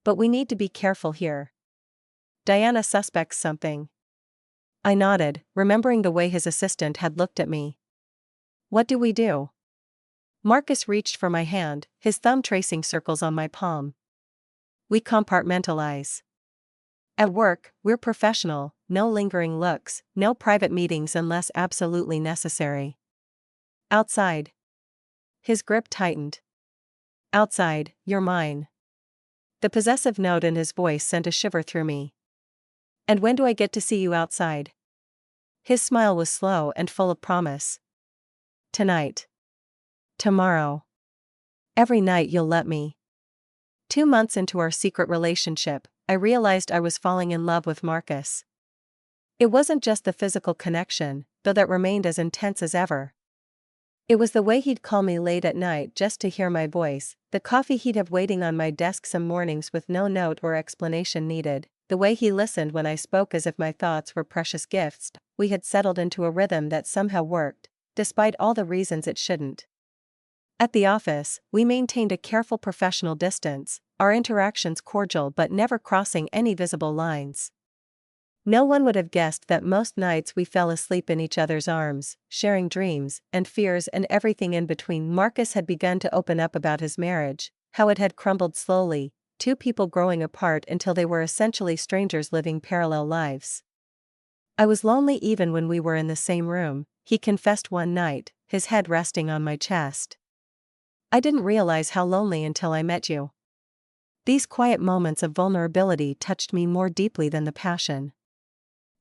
"But we need to be careful here. Diana suspects something." I nodded, remembering the way his assistant had looked at me. "What do we do?" Marcus reached for my hand, his thumb tracing circles on my palm. "We compartmentalize. At work, we're professional, no lingering looks, no private meetings unless absolutely necessary. Outside." His grip tightened. "Outside, you're mine." The possessive note in his voice sent a shiver through me. "And when do I get to see you outside?" His smile was slow and full of promise. "Tonight. Tomorrow. Every night you'll let me." 2 months into our secret relationship, I realized I was falling in love with Marcus. It wasn't just the physical connection, though that remained as intense as ever. It was the way he'd call me late at night just to hear my voice, the coffee he'd have waiting on my desk some mornings with no note or explanation needed, the way he listened when I spoke as if my thoughts were precious gifts. We had settled into a rhythm that somehow worked, despite all the reasons it shouldn't. At the office, we maintained a careful professional distance, our interactions cordial but never crossing any visible lines. No one would have guessed that most nights we fell asleep in each other's arms, sharing dreams and fears and everything in between. Marcus had begun to open up about his marriage, how it had crumbled slowly, two people growing apart until they were essentially strangers living parallel lives. "I was lonely even when we were in the same room," he confessed one night, his head resting on my chest. "I didn't realize how lonely until I met you." These quiet moments of vulnerability touched me more deeply than the passion.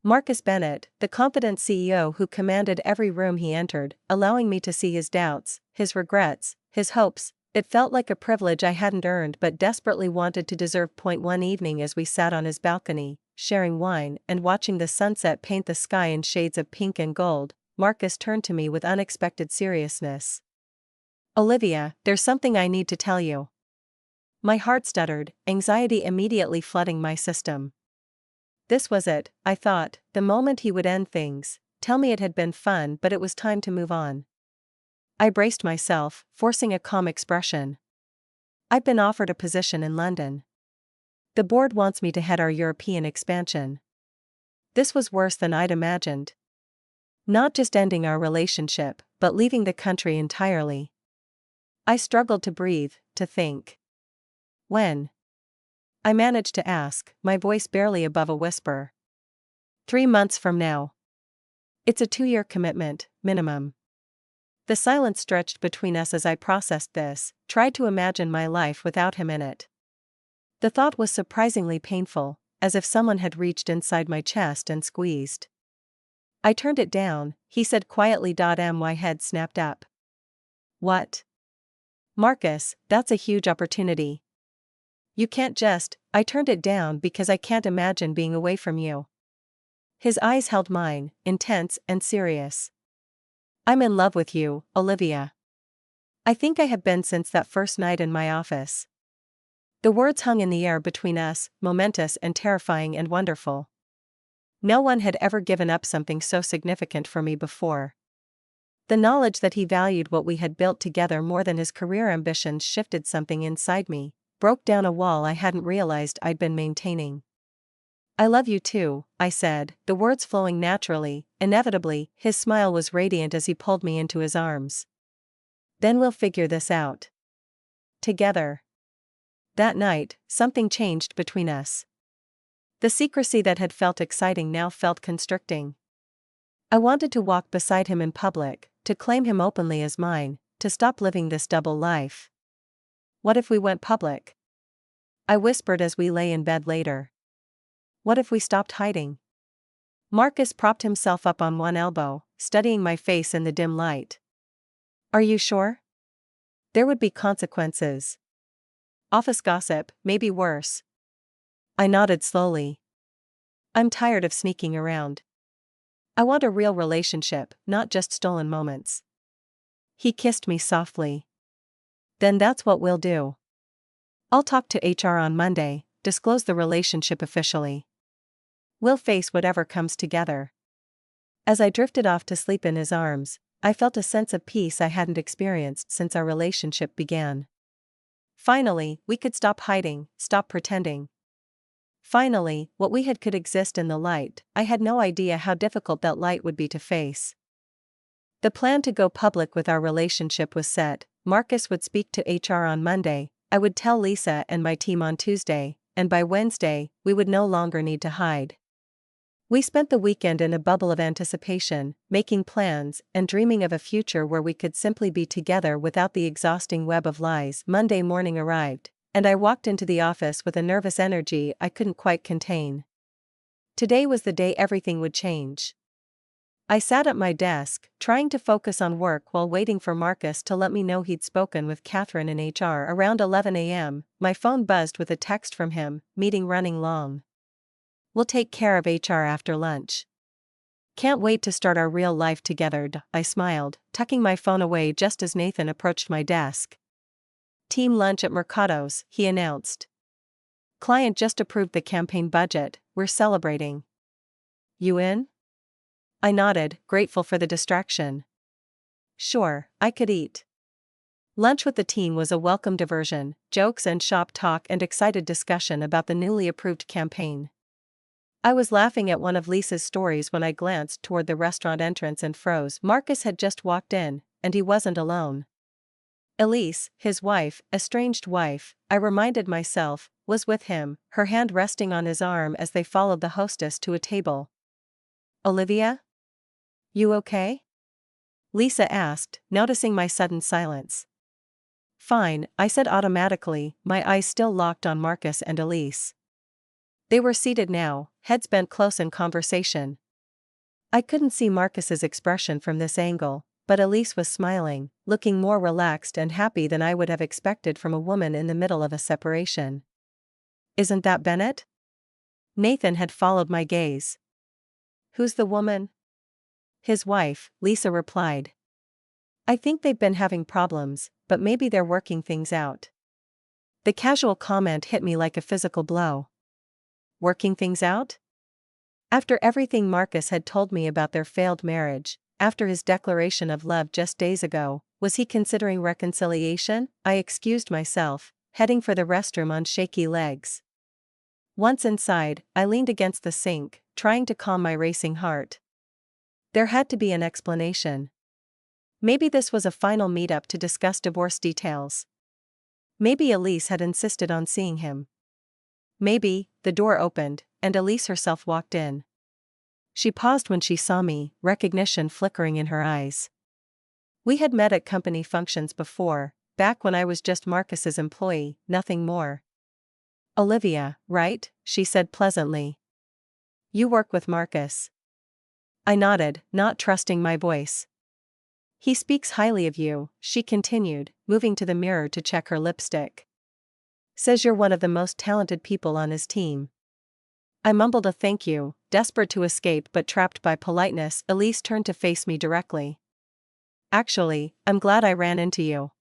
Marcus Bennett, the confident CEO who commanded every room he entered, allowing me to see his doubts, his regrets, his hopes, it felt like a privilege I hadn't earned but desperately wanted to deserve. One evening as we sat on his balcony, sharing wine and watching the sunset paint the sky in shades of pink and gold, Marcus turned to me with unexpected seriousness. "Olivia, there's something I need to tell you." My heart stuttered, anxiety immediately flooding my system. This was it, I thought, the moment he would end things, tell me it had been fun but it was time to move on. I braced myself, forcing a calm expression. "I've been offered a position in London. The board wants me to head our European expansion." This was worse than I'd imagined. Not just ending our relationship, but leaving the country entirely. I struggled to breathe, to think. "When?" I managed to ask, my voice barely above a whisper. 3 months from now. It's a 2-year commitment, minimum." The silence stretched between us as I processed this, tried to imagine my life without him in it. The thought was surprisingly painful, as if someone had reached inside my chest and squeezed. I turned it down, he said quietly. My head snapped up. "What?" "Marcus, that's a huge opportunity. You can't just." I turned it down because I can't imagine being away from you. His eyes held mine, intense and serious. "I'm in love with you, Olivia. I think I have been since that first night in my office." The words hung in the air between us, momentous and terrifying and wonderful. No one had ever given up something so significant for me before. The knowledge that he valued what we had built together more than his career ambitions shifted something inside me, broke down a wall I hadn't realized I'd been maintaining. I love you too, I said, the words flowing naturally. Inevitably, his smile was radiant as he pulled me into his arms. Then we'll figure this out together. That night, something changed between us. The secrecy that had felt exciting now felt constricting. I wanted to walk beside him in public, to claim him openly as mine, to stop living this double life. What if we went public? I whispered as we lay in bed later. What if we stopped hiding? Marcus propped himself up on one elbow, studying my face in the dim light. Are you sure? There would be consequences. Office gossip, maybe worse. I nodded slowly. I'm tired of sneaking around. I want a real relationship, not just stolen moments. He kissed me softly. Then that's what we'll do. I'll talk to HR on Monday, disclose the relationship officially. We'll face whatever comes together. As I drifted off to sleep in his arms, I felt a sense of peace I hadn't experienced since our relationship began. Finally, we could stop hiding, stop pretending. Finally, what we had could exist in the light. I had no idea how difficult that light would be to face. The plan to go public with our relationship was set. Marcus would speak to HR on Monday, I would tell Lisa and my team on Tuesday, and by Wednesday, we would no longer need to hide. We spent the weekend in a bubble of anticipation, making plans and dreaming of a future where we could simply be together without the exhausting web of lies. Monday morning arrived, and I walked into the office with a nervous energy I couldn't quite contain. Today was the day everything would change. I sat at my desk, trying to focus on work while waiting for Marcus to let me know he'd spoken with Catherine in HR. Around 11 a.m., my phone buzzed with a text from him, meeting running long. We'll take care of HR after lunch. Can't wait to start our real life together, I smiled, tucking my phone away just as Nathan approached my desk. Team lunch at Mercado's, he announced. Client just approved the campaign budget, we're celebrating. You in? I nodded, grateful for the distraction. Sure, I could eat. Lunch with the team was a welcome diversion, jokes and shop talk and excited discussion about the newly approved campaign. I was laughing at one of Lisa's stories when I glanced toward the restaurant entrance and froze. Marcus had just walked in, and he wasn't alone. Elise, his wife, estranged wife, I reminded myself, was with him, her hand resting on his arm as they followed the hostess to a table. Olivia? You okay? Lisa asked, noticing my sudden silence. Fine, I said automatically, my eyes still locked on Marcus and Elise. They were seated now, heads bent close in conversation. I couldn't see Marcus's expression from this angle, but Elise was smiling, looking more relaxed and happy than I would have expected from a woman in the middle of a separation. Isn't that Bennett? Nathan had followed my gaze. Who's the woman? His wife, Lisa replied. I think they've been having problems, but maybe they're working things out. The casual comment hit me like a physical blow. Working things out? After everything Marcus had told me about their failed marriage, after his declaration of love just days ago, was he considering reconciliation? I excused myself, heading for the restroom on shaky legs. Once inside, I leaned against the sink, trying to calm my racing heart. There had to be an explanation. Maybe this was a final meetup to discuss divorce details. Maybe Elise had insisted on seeing him. Maybe, the door opened, and Elise herself walked in. She paused when she saw me, recognition flickering in her eyes. We had met at company functions before, back when I was just Marcus's employee, nothing more. Olivia, right? She said pleasantly. You work with Marcus. I nodded, not trusting my voice. He speaks highly of you, she continued, moving to the mirror to check her lipstick. Says you're one of the most talented people on his team. I mumbled a thank you, desperate to escape but trapped by politeness. Elise turned to face me directly. Actually, I'm glad I ran into you.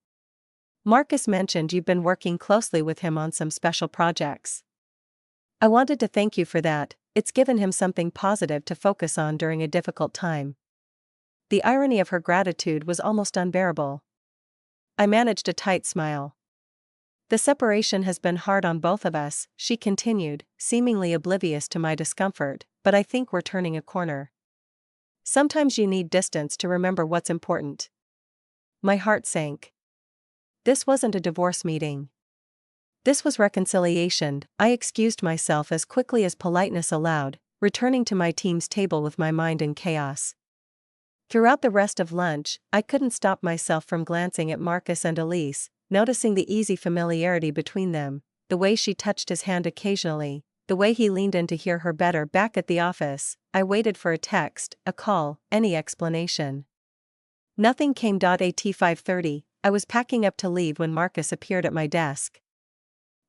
Marcus mentioned you've been working closely with him on some special projects. I wanted to thank you for that, it's given him something positive to focus on during a difficult time. The irony of her gratitude was almost unbearable. I managed a tight smile. The separation has been hard on both of us, she continued, seemingly oblivious to my discomfort, but I think we're turning a corner. Sometimes you need distance to remember what's important. My heart sank. This wasn't a divorce meeting. This was reconciliation. I excused myself as quickly as politeness allowed, returning to my team's table with my mind in chaos. Throughout the rest of lunch, I couldn't stop myself from glancing at Marcus and Elise, noticing the easy familiarity between them, the way she touched his hand occasionally, the way he leaned in to hear her better. Back at the office, I waited for a text, a call, any explanation. Nothing came. At 5:30, I was packing up to leave when Marcus appeared at my desk.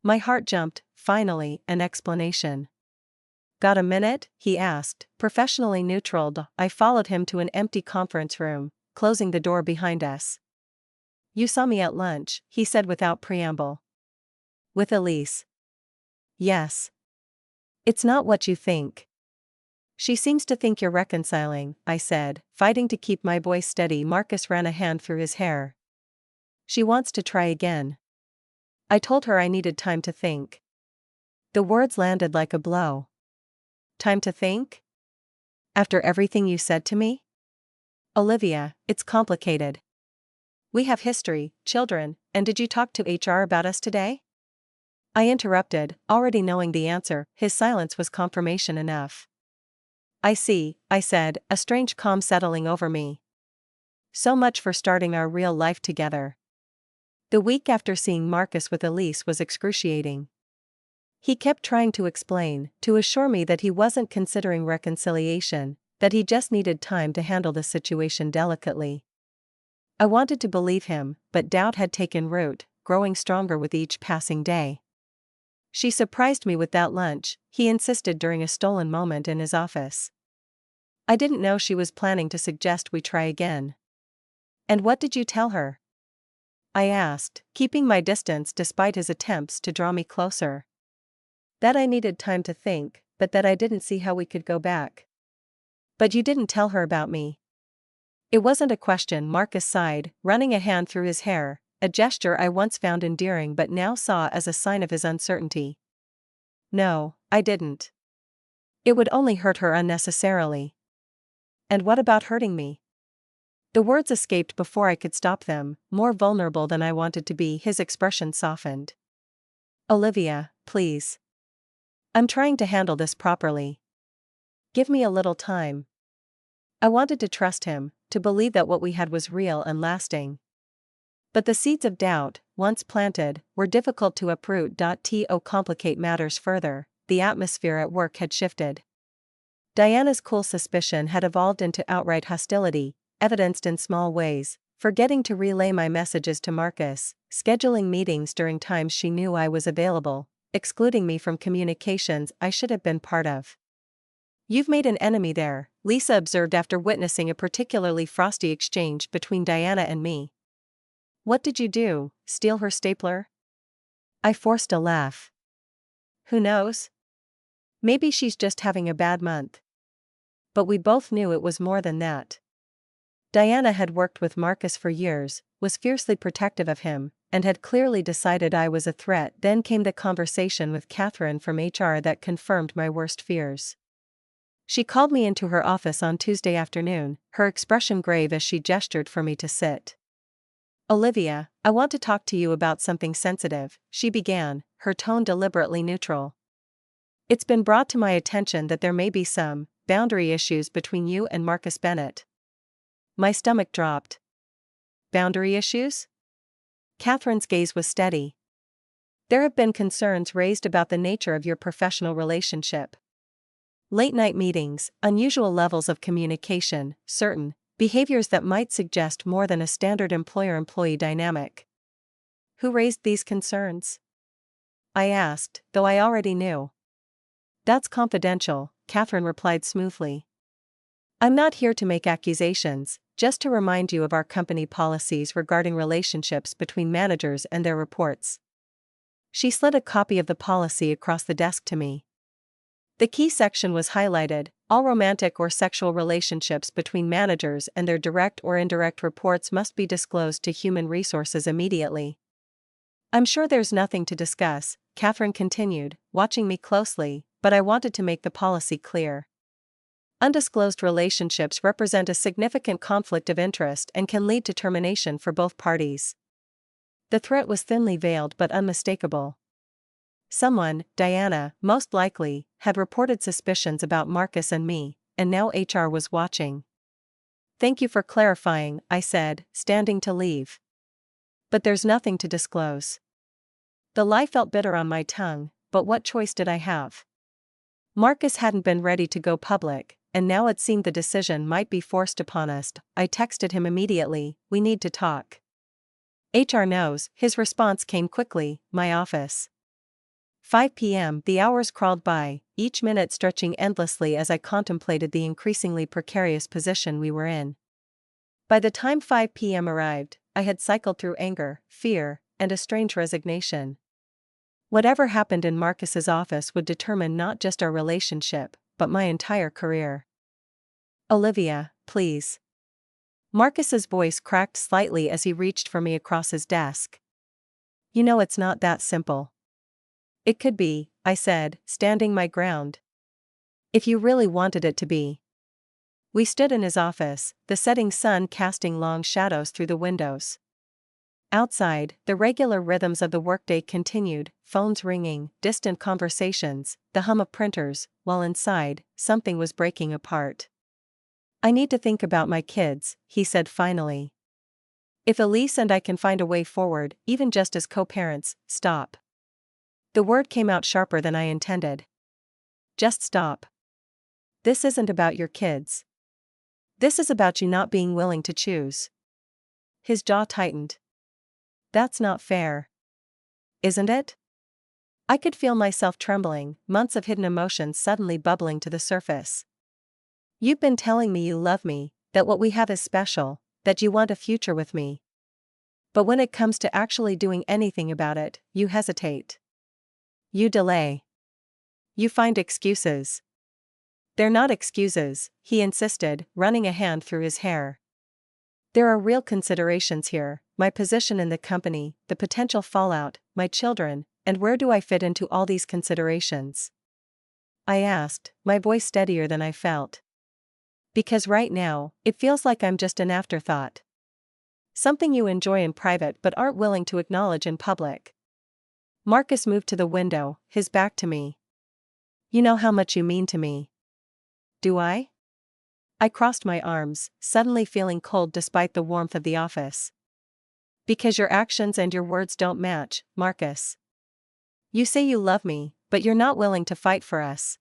My heart jumped. Finally, an explanation. Got a minute? He asked, professionally neutral. I followed him to an empty conference room, closing the door behind us. You saw me at lunch, he said without preamble. With Elise? Yes. It's not what you think. She seems to think you're reconciling, I said, fighting to keep my voice steady. Marcus ran a hand through his hair. She wants to try again. I told her I needed time to think. The words landed like a blow. Time to think? After everything you said to me? Olivia, it's complicated. We have history, children, and did you talk to HR about us today? I interrupted, already knowing the answer. His silence was confirmation enough. I see, I said, a strange calm settling over me. So much for starting our real life together. The week after seeing Marcus with Elise was excruciating. He kept trying to explain, to assure me that he wasn't considering reconciliation, that he just needed time to handle the situation delicately. I wanted to believe him, but doubt had taken root, growing stronger with each passing day. She surprised me with that lunch, he insisted during a stolen moment in his office. I didn't know she was planning to suggest we try again. And what did you tell her? I asked, keeping my distance despite his attempts to draw me closer. That I needed time to think, but that I didn't see how we could go back. But you didn't tell her about me. It wasn't a question. Marcus sighed, running a hand through his hair, a gesture I once found endearing but now saw as a sign of his uncertainty. No, I didn't. It would only hurt her unnecessarily. And what about hurting me? The words escaped before I could stop them. More vulnerable than I wanted to be. His expression softened. Olivia, please. I'm trying to handle this properly. Give me a little time. I wanted to trust him, to believe that what we had was real and lasting. But the seeds of doubt, once planted, were difficult to uproot. To complicate matters further, the atmosphere at work had shifted. Diana's cool suspicion had evolved into outright hostility, evidenced in small ways, forgetting to relay my messages to Marcus, scheduling meetings during times she knew I was available, excluding me from communications I should have been part of. You've made an enemy there, Lisa observed after witnessing a particularly frosty exchange between Diana and me. What did you do, steal her stapler? I forced a laugh. Who knows? Maybe she's just having a bad month. But we both knew it was more than that. Diana had worked with Marcus for years, was fiercely protective of him, and had clearly decided I was a threat. Then came the conversation with Catherine from HR that confirmed my worst fears. She called me into her office on Tuesday afternoon, her expression grave as she gestured for me to sit. Olivia, I want to talk to you about something sensitive, she began, her tone deliberately neutral. It's been brought to my attention that there may be some boundary issues between you and Marcus Bennett. My stomach dropped. Boundary issues? Catherine's gaze was steady. There have been concerns raised about the nature of your professional relationship. Late-night meetings, unusual levels of communication, certain behaviors that might suggest more than a standard employer-employee dynamic. Who raised these concerns? I asked, though I already knew. That's confidential, Catherine replied smoothly. I'm not here to make accusations, just to remind you of our company policies regarding relationships between managers and their reports. She slid a copy of the policy across the desk to me. The key section was highlighted: all romantic or sexual relationships between managers and their direct or indirect reports must be disclosed to human resources immediately. I'm sure there's nothing to discuss, Catherine continued, watching me closely, but I wanted to make the policy clear. Undisclosed relationships represent a significant conflict of interest and can lead to termination for both parties. The threat was thinly veiled but unmistakable. Someone, Diana, most likely, had reported suspicions about Marcus and me, and now HR was watching. Thank you for clarifying, I said, standing to leave. But there's nothing to disclose. The lie felt bitter on my tongue, but what choice did I have? Marcus hadn't been ready to go public, and now it seemed the decision might be forced upon us. I texted him immediately, "We need to talk." HR knows, his response came quickly, "My office." 5 p.m. The hours crawled by, each minute stretching endlessly as I contemplated the increasingly precarious position we were in. By the time 5 p.m. arrived, I had cycled through anger, fear, and a strange resignation. Whatever happened in Marcus's office would determine not just our relationship, but my entire career. "Olivia, please." Marcus's voice cracked slightly as he reached for me across his desk. "You know it's not that simple." "It could be," I said, standing my ground. "If you really wanted it to be." We stood in his office, the setting sun casting long shadows through the windows. Outside, the regular rhythms of the workday continued, phones ringing, distant conversations, the hum of printers, while inside, something was breaking apart. "I need to think about my kids," he said finally. "If Elise and I can find a way forward, even just as co-parents, stop." The word came out sharper than I intended. "Just stop. This isn't about your kids. This is about you not being willing to choose." His jaw tightened. "That's not fair. Isn't it?" I could feel myself trembling, months of hidden emotions suddenly bubbling to the surface. "You've been telling me you love me, that what we have is special, that you want a future with me. But when it comes to actually doing anything about it, you hesitate. You delay. You find excuses." "They're not excuses," he insisted, running a hand through his hair. "There are real considerations here, my position in the company, the potential fallout, my children, and where do I fit into all these considerations?" I asked, my voice steadier than I felt. "Because right now, it feels like I'm just an afterthought. Something you enjoy in private but aren't willing to acknowledge in public." Marcus moved to the window, his back to me. "You know how much you mean to me." "Do I?" I crossed my arms, suddenly feeling cold despite the warmth of the office. "Because your actions and your words don't match, Marcus. You say you love me, but you're not willing to fight for us."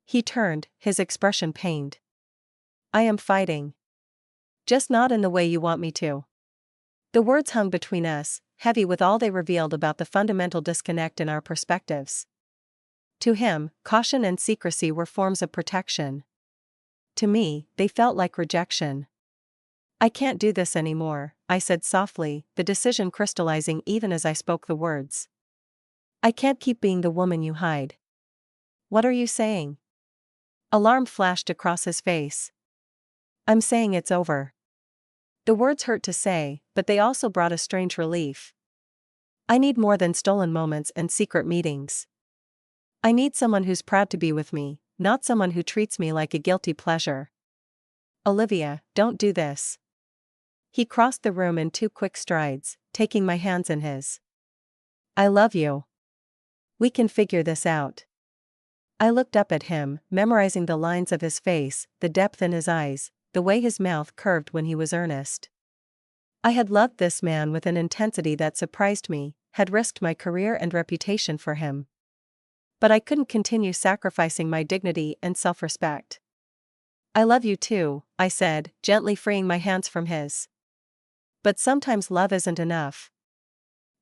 He turned, his expression pained. "I am fighting. Just not in the way you want me to." The words hung between us, heavy with all they revealed about the fundamental disconnect in our perspectives. To him, caution and secrecy were forms of protection. To me, they felt like rejection. "I can't do this anymore," I said softly, the decision crystallizing even as I spoke the words. "I can't keep being the woman you hide." "What are you saying?" Alarm flashed across his face. "I'm saying it's over." The words hurt to say, but they also brought a strange relief. I need more than stolen moments and secret meetings. I need someone who's proud to be with me, not someone who treats me like a guilty pleasure. "Olivia, don't do this." He crossed the room in 2 quick strides, taking my hands in his. "I love you. We can figure this out." I looked up at him, memorizing the lines of his face, the depth in his eyes, the way his mouth curved when he was earnest. I had loved this man with an intensity that surprised me, had risked my career and reputation for him. But I couldn't continue sacrificing my dignity and self-respect. "I love you too," I said, gently freeing my hands from his. "But sometimes love isn't enough."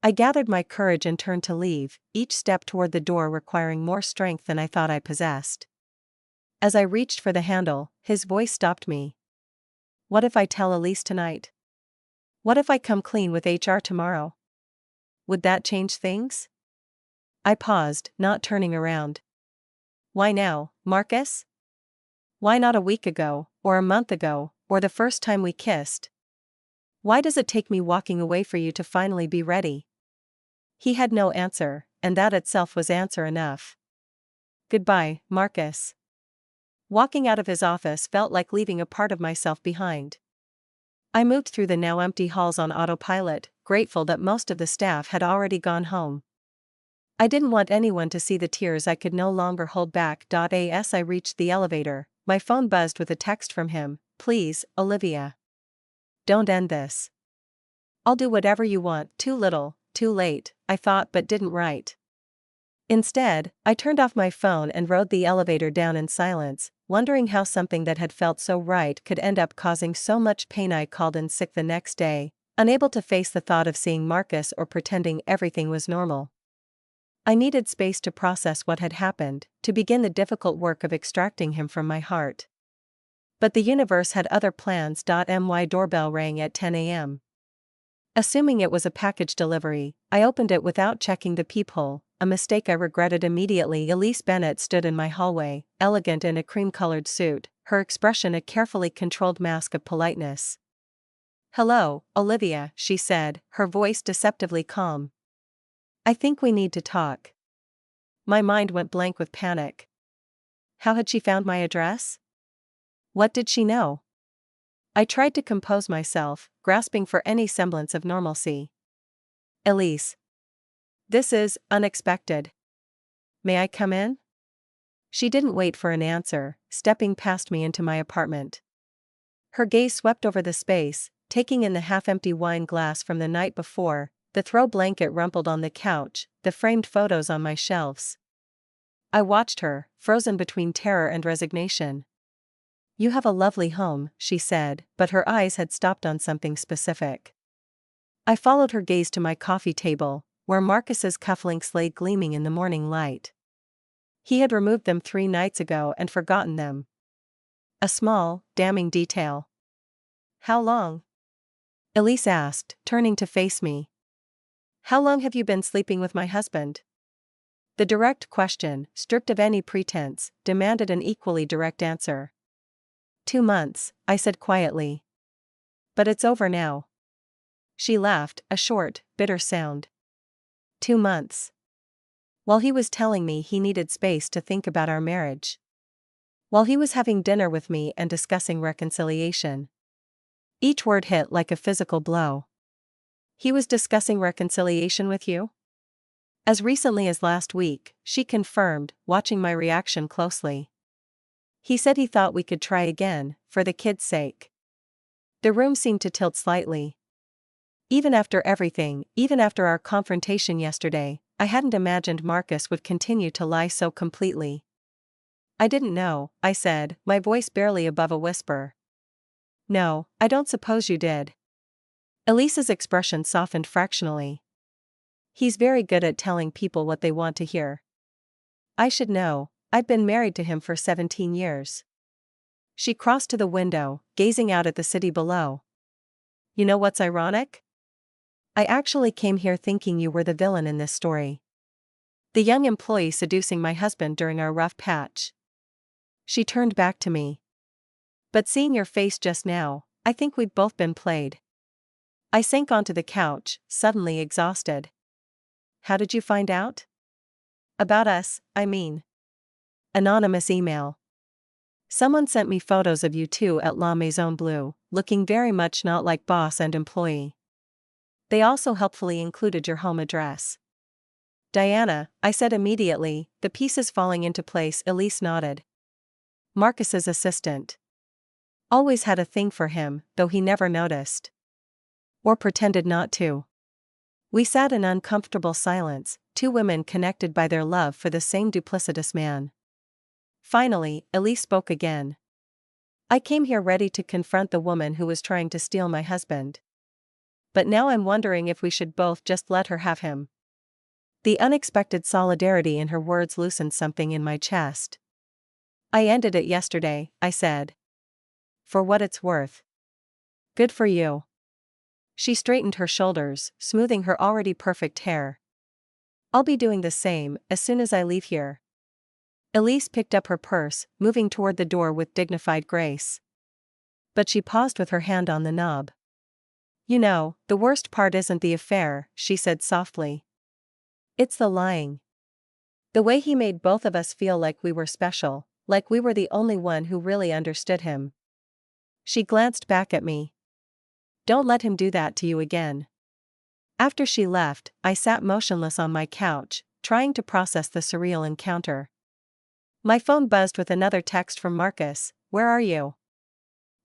I gathered my courage and turned to leave, each step toward the door requiring more strength than I thought I possessed. As I reached for the handle, his voice stopped me. "What if I tell Elise tonight? What if I come clean with HR tomorrow? Would that change things?" I paused, not turning around. "Why now, Marcus? Why not a week ago, or a month ago, or the first time we kissed? Why does it take me walking away for you to finally be ready?" He had no answer, and that itself was answer enough. Goodbye, Marcus. Walking out of his office felt like leaving a part of myself behind. I moved through the now empty halls on autopilot, grateful that most of the staff had already gone home. I didn't want anyone to see the tears I could no longer hold back. As I reached the elevator, my phone buzzed with a text from him. Please, Olivia. Don't end this. I'll do whatever you want. Too little, too late, I thought but didn't write. Instead, I turned off my phone and rode the elevator down in silence, wondering how something that had felt so right could end up causing so much pain. I called in sick the next day, unable to face the thought of seeing Marcus or pretending everything was normal. I needed space to process what had happened, to begin the difficult work of extracting him from my heart. But the universe had other plans. My doorbell rang at 10 a.m. Assuming it was a package delivery, I opened it without checking the peephole, a mistake I regretted immediately. Elise Bennett stood in my hallway, elegant in a cream-colored suit, her expression a carefully controlled mask of politeness. "Hello, Olivia," she said, her voice deceptively calm. "I think we need to talk." My mind went blank with panic. How had she found my address? What did she know? I tried to compose myself, grasping for any semblance of normalcy. "Elise. This is unexpected. May I come in?" She didn't wait for an answer, stepping past me into my apartment. Her gaze swept over the space, taking in the half-empty wine glass from the night before, the throw blanket rumpled on the couch, the framed photos on my shelves. I watched her, frozen between terror and resignation. "You have a lovely home," she said, but her eyes had stopped on something specific. I followed her gaze to my coffee table, where Marcus's cufflinks lay gleaming in the morning light. He had removed them 3 nights ago and forgotten them. A small, damning detail. "How long?" Elise asked, turning to face me. "How long have you been sleeping with my husband?" The direct question, stripped of any pretense, demanded an equally direct answer. 2 months, I said quietly. "But it's over now." She laughed, a short, bitter sound. 2 months. While he was telling me he needed space to think about our marriage. While he was having dinner with me and discussing reconciliation. Each word hit like a physical blow. "He was discussing reconciliation with you?" As recently as last week, she confirmed, watching my reaction closely. "He said he thought we could try again, for the kids' sake." The room seemed to tilt slightly. Even after everything, even after our confrontation yesterday, I hadn't imagined Marcus would continue to lie so completely. "I didn't know," I said, my voice barely above a whisper. "No, I don't suppose you did." Elise's expression softened fractionally. "He's very good at telling people what they want to hear." I should know, I'd been married to him for 17 years. She crossed to the window, gazing out at the city below. "You know what's ironic? I actually came here thinking you were the villain in this story. The young employee seducing my husband during our rough patch." She turned back to me. "But seeing your face just now, I think we've both been played." I sank onto the couch, suddenly exhausted. "How did you find out?" "About us, I mean." Anonymous email. "Someone sent me photos of you two at La Maison Bleue, looking very much not like boss and employee. They also helpfully included your home address." "Diana," I said immediately, the pieces falling into place. Elise nodded. "Marcus's assistant. Always had a thing for him, though he never noticed. Or pretended not to." We sat in uncomfortable silence, 2 women connected by their love for the same duplicitous man. Finally, Elise spoke again. "I came here ready to confront the woman who was trying to steal my husband. But now I'm wondering if we should both just let her have him." The unexpected solidarity in her words loosened something in my chest. "I ended it yesterday," I said. "For what it's worth." "Good for you." She straightened her shoulders, smoothing her already perfect hair. "I'll be doing the same, as soon as I leave here." Elise picked up her purse, moving toward the door with dignified grace. But she paused with her hand on the knob. "You know, the worst part isn't the affair," she said softly. It's the lying. The way he made both of us feel like we were special, like we were the only one who really understood him. She glanced back at me. Don't let him do that to you again. After she left, I sat motionless on my couch, trying to process the surreal encounter. My phone buzzed with another text from Marcus. Where are you?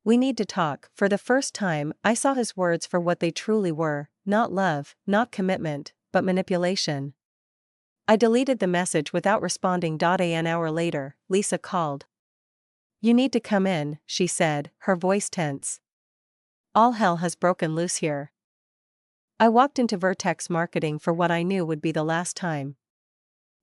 We need to talk. For the first time, I saw his words for what they truly were, not love, not commitment, but manipulation. I deleted the message without responding. An hour later, Lisa called. You need to come in, she said, her voice tense. All hell has broken loose here. I walked into Vertex Marketing for what I knew would be the last time.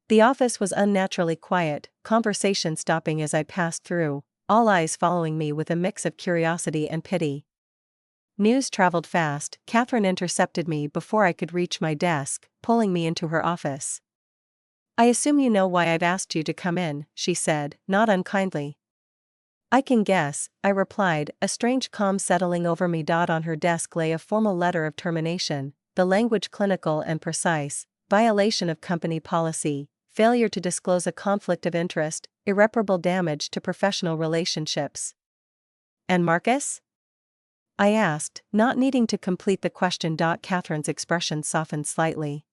The office was unnaturally quiet, conversation stopping as I passed through, all eyes following me with a mix of curiosity and pity. News traveled fast. Catherine intercepted me before I could reach my desk, pulling me into her office. I assume you know why I've asked you to come in, she said, not unkindly. I can guess, I replied, a strange calm settling over me. On her desk lay a formal letter of termination, the language clinical and precise, violation of company policy, failure to disclose a conflict of interest, irreparable damage to professional relationships. And Marcus? I asked, not needing to complete the question. Catherine's expression softened slightly.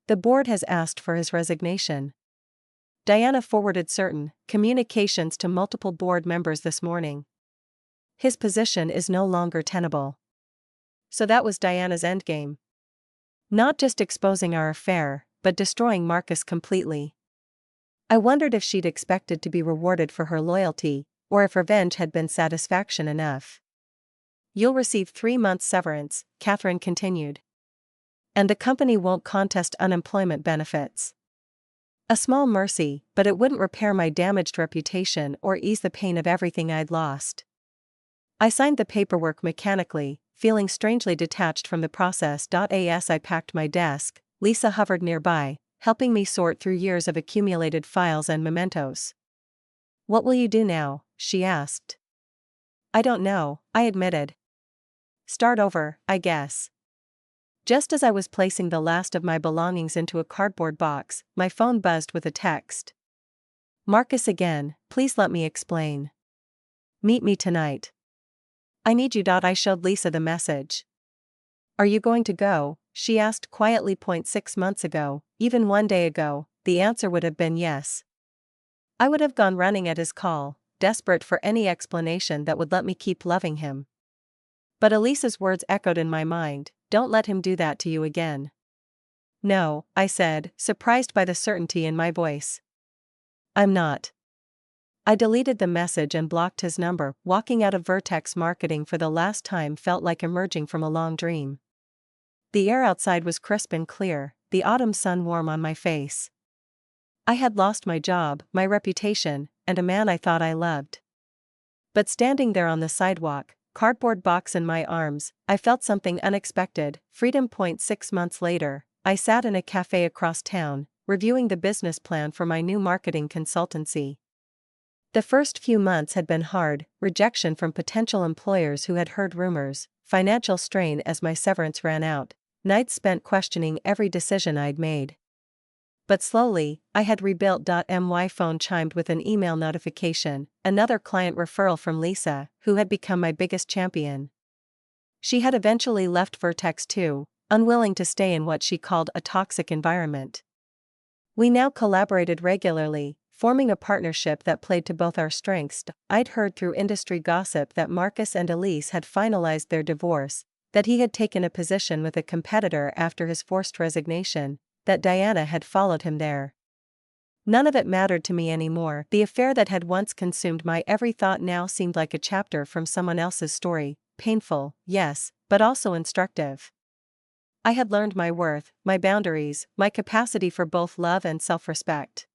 The board has asked for his resignation. Diana forwarded certain communications to multiple board members this morning. His position is no longer tenable. So that was Diana's endgame. Not just exposing our affair, but destroying Marcus completely. I wondered if she'd expected to be rewarded for her loyalty, or if revenge had been satisfaction enough. You'll receive 3 months severance, Catherine continued. And the company won't contest unemployment benefits. A small mercy, but it wouldn't repair my damaged reputation or ease the pain of everything I'd lost. I signed the paperwork mechanically, feeling strangely detached from the process. As I packed my desk, Lisa hovered nearby, helping me sort through years of accumulated files and mementos. What will you do now? She asked. I don't know, I admitted. Start over, I guess. Just as I was placing the last of my belongings into a cardboard box, my phone buzzed with a text. Marcus again, please let me explain. Meet me tonight. I need you. I showed Lisa the message. Are you going to go? She asked quietly. 6 months ago, even 1 day ago, the answer would have been yes. I would have gone running at his call, desperate for any explanation that would let me keep loving him. But Elisa's words echoed in my mind, don't let him do that to you again. No, I said, surprised by the certainty in my voice. I'm not. I deleted the message and blocked his number. Walking out of Vertex Marketing for the last time felt like emerging from a long dream. The air outside was crisp and clear, the autumn sun warm on my face. I had lost my job, my reputation, and a man I thought I loved. But standing there on the sidewalk, cardboard box in my arms, I felt something unexpected. Freedom. 6 months later, I sat in a cafe across town, reviewing the business plan for my new marketing consultancy. The first few months had been hard, rejection from potential employers who had heard rumors, financial strain as my severance ran out, nights spent questioning every decision I'd made. But slowly, I had rebuilt. My phone chimed with an email notification, another client referral from Lisa, who had become my biggest champion. She had eventually left Vertex too, unwilling to stay in what she called a toxic environment. We now collaborated regularly, forming a partnership that played to both our strengths. I'd heard through industry gossip that Marcus and Elise had finalized their divorce, that he had taken a position with a competitor after his forced resignation, that Diana had followed him there. None of it mattered to me anymore. The affair that had once consumed my every thought now seemed like a chapter from someone else's story, painful, yes, but also instructive. I had learned my worth, my boundaries, my capacity for both love and self-respect.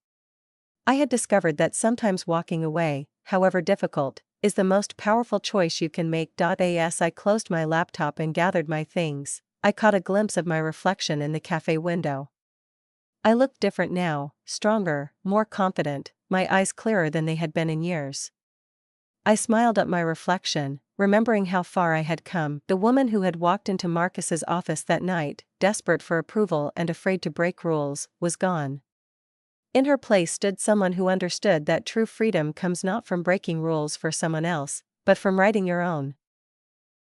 I had discovered that sometimes walking away, however difficult, is the most powerful choice you can make. As I closed my laptop and gathered my things, I caught a glimpse of my reflection in the cafe window. I looked different now, stronger, more confident, my eyes clearer than they had been in years. I smiled at my reflection, remembering how far I had come. The woman who had walked into Marcus's office that night, desperate for approval and afraid to break rules, was gone. In her place stood someone who understood that true freedom comes not from breaking rules for someone else, but from writing your own.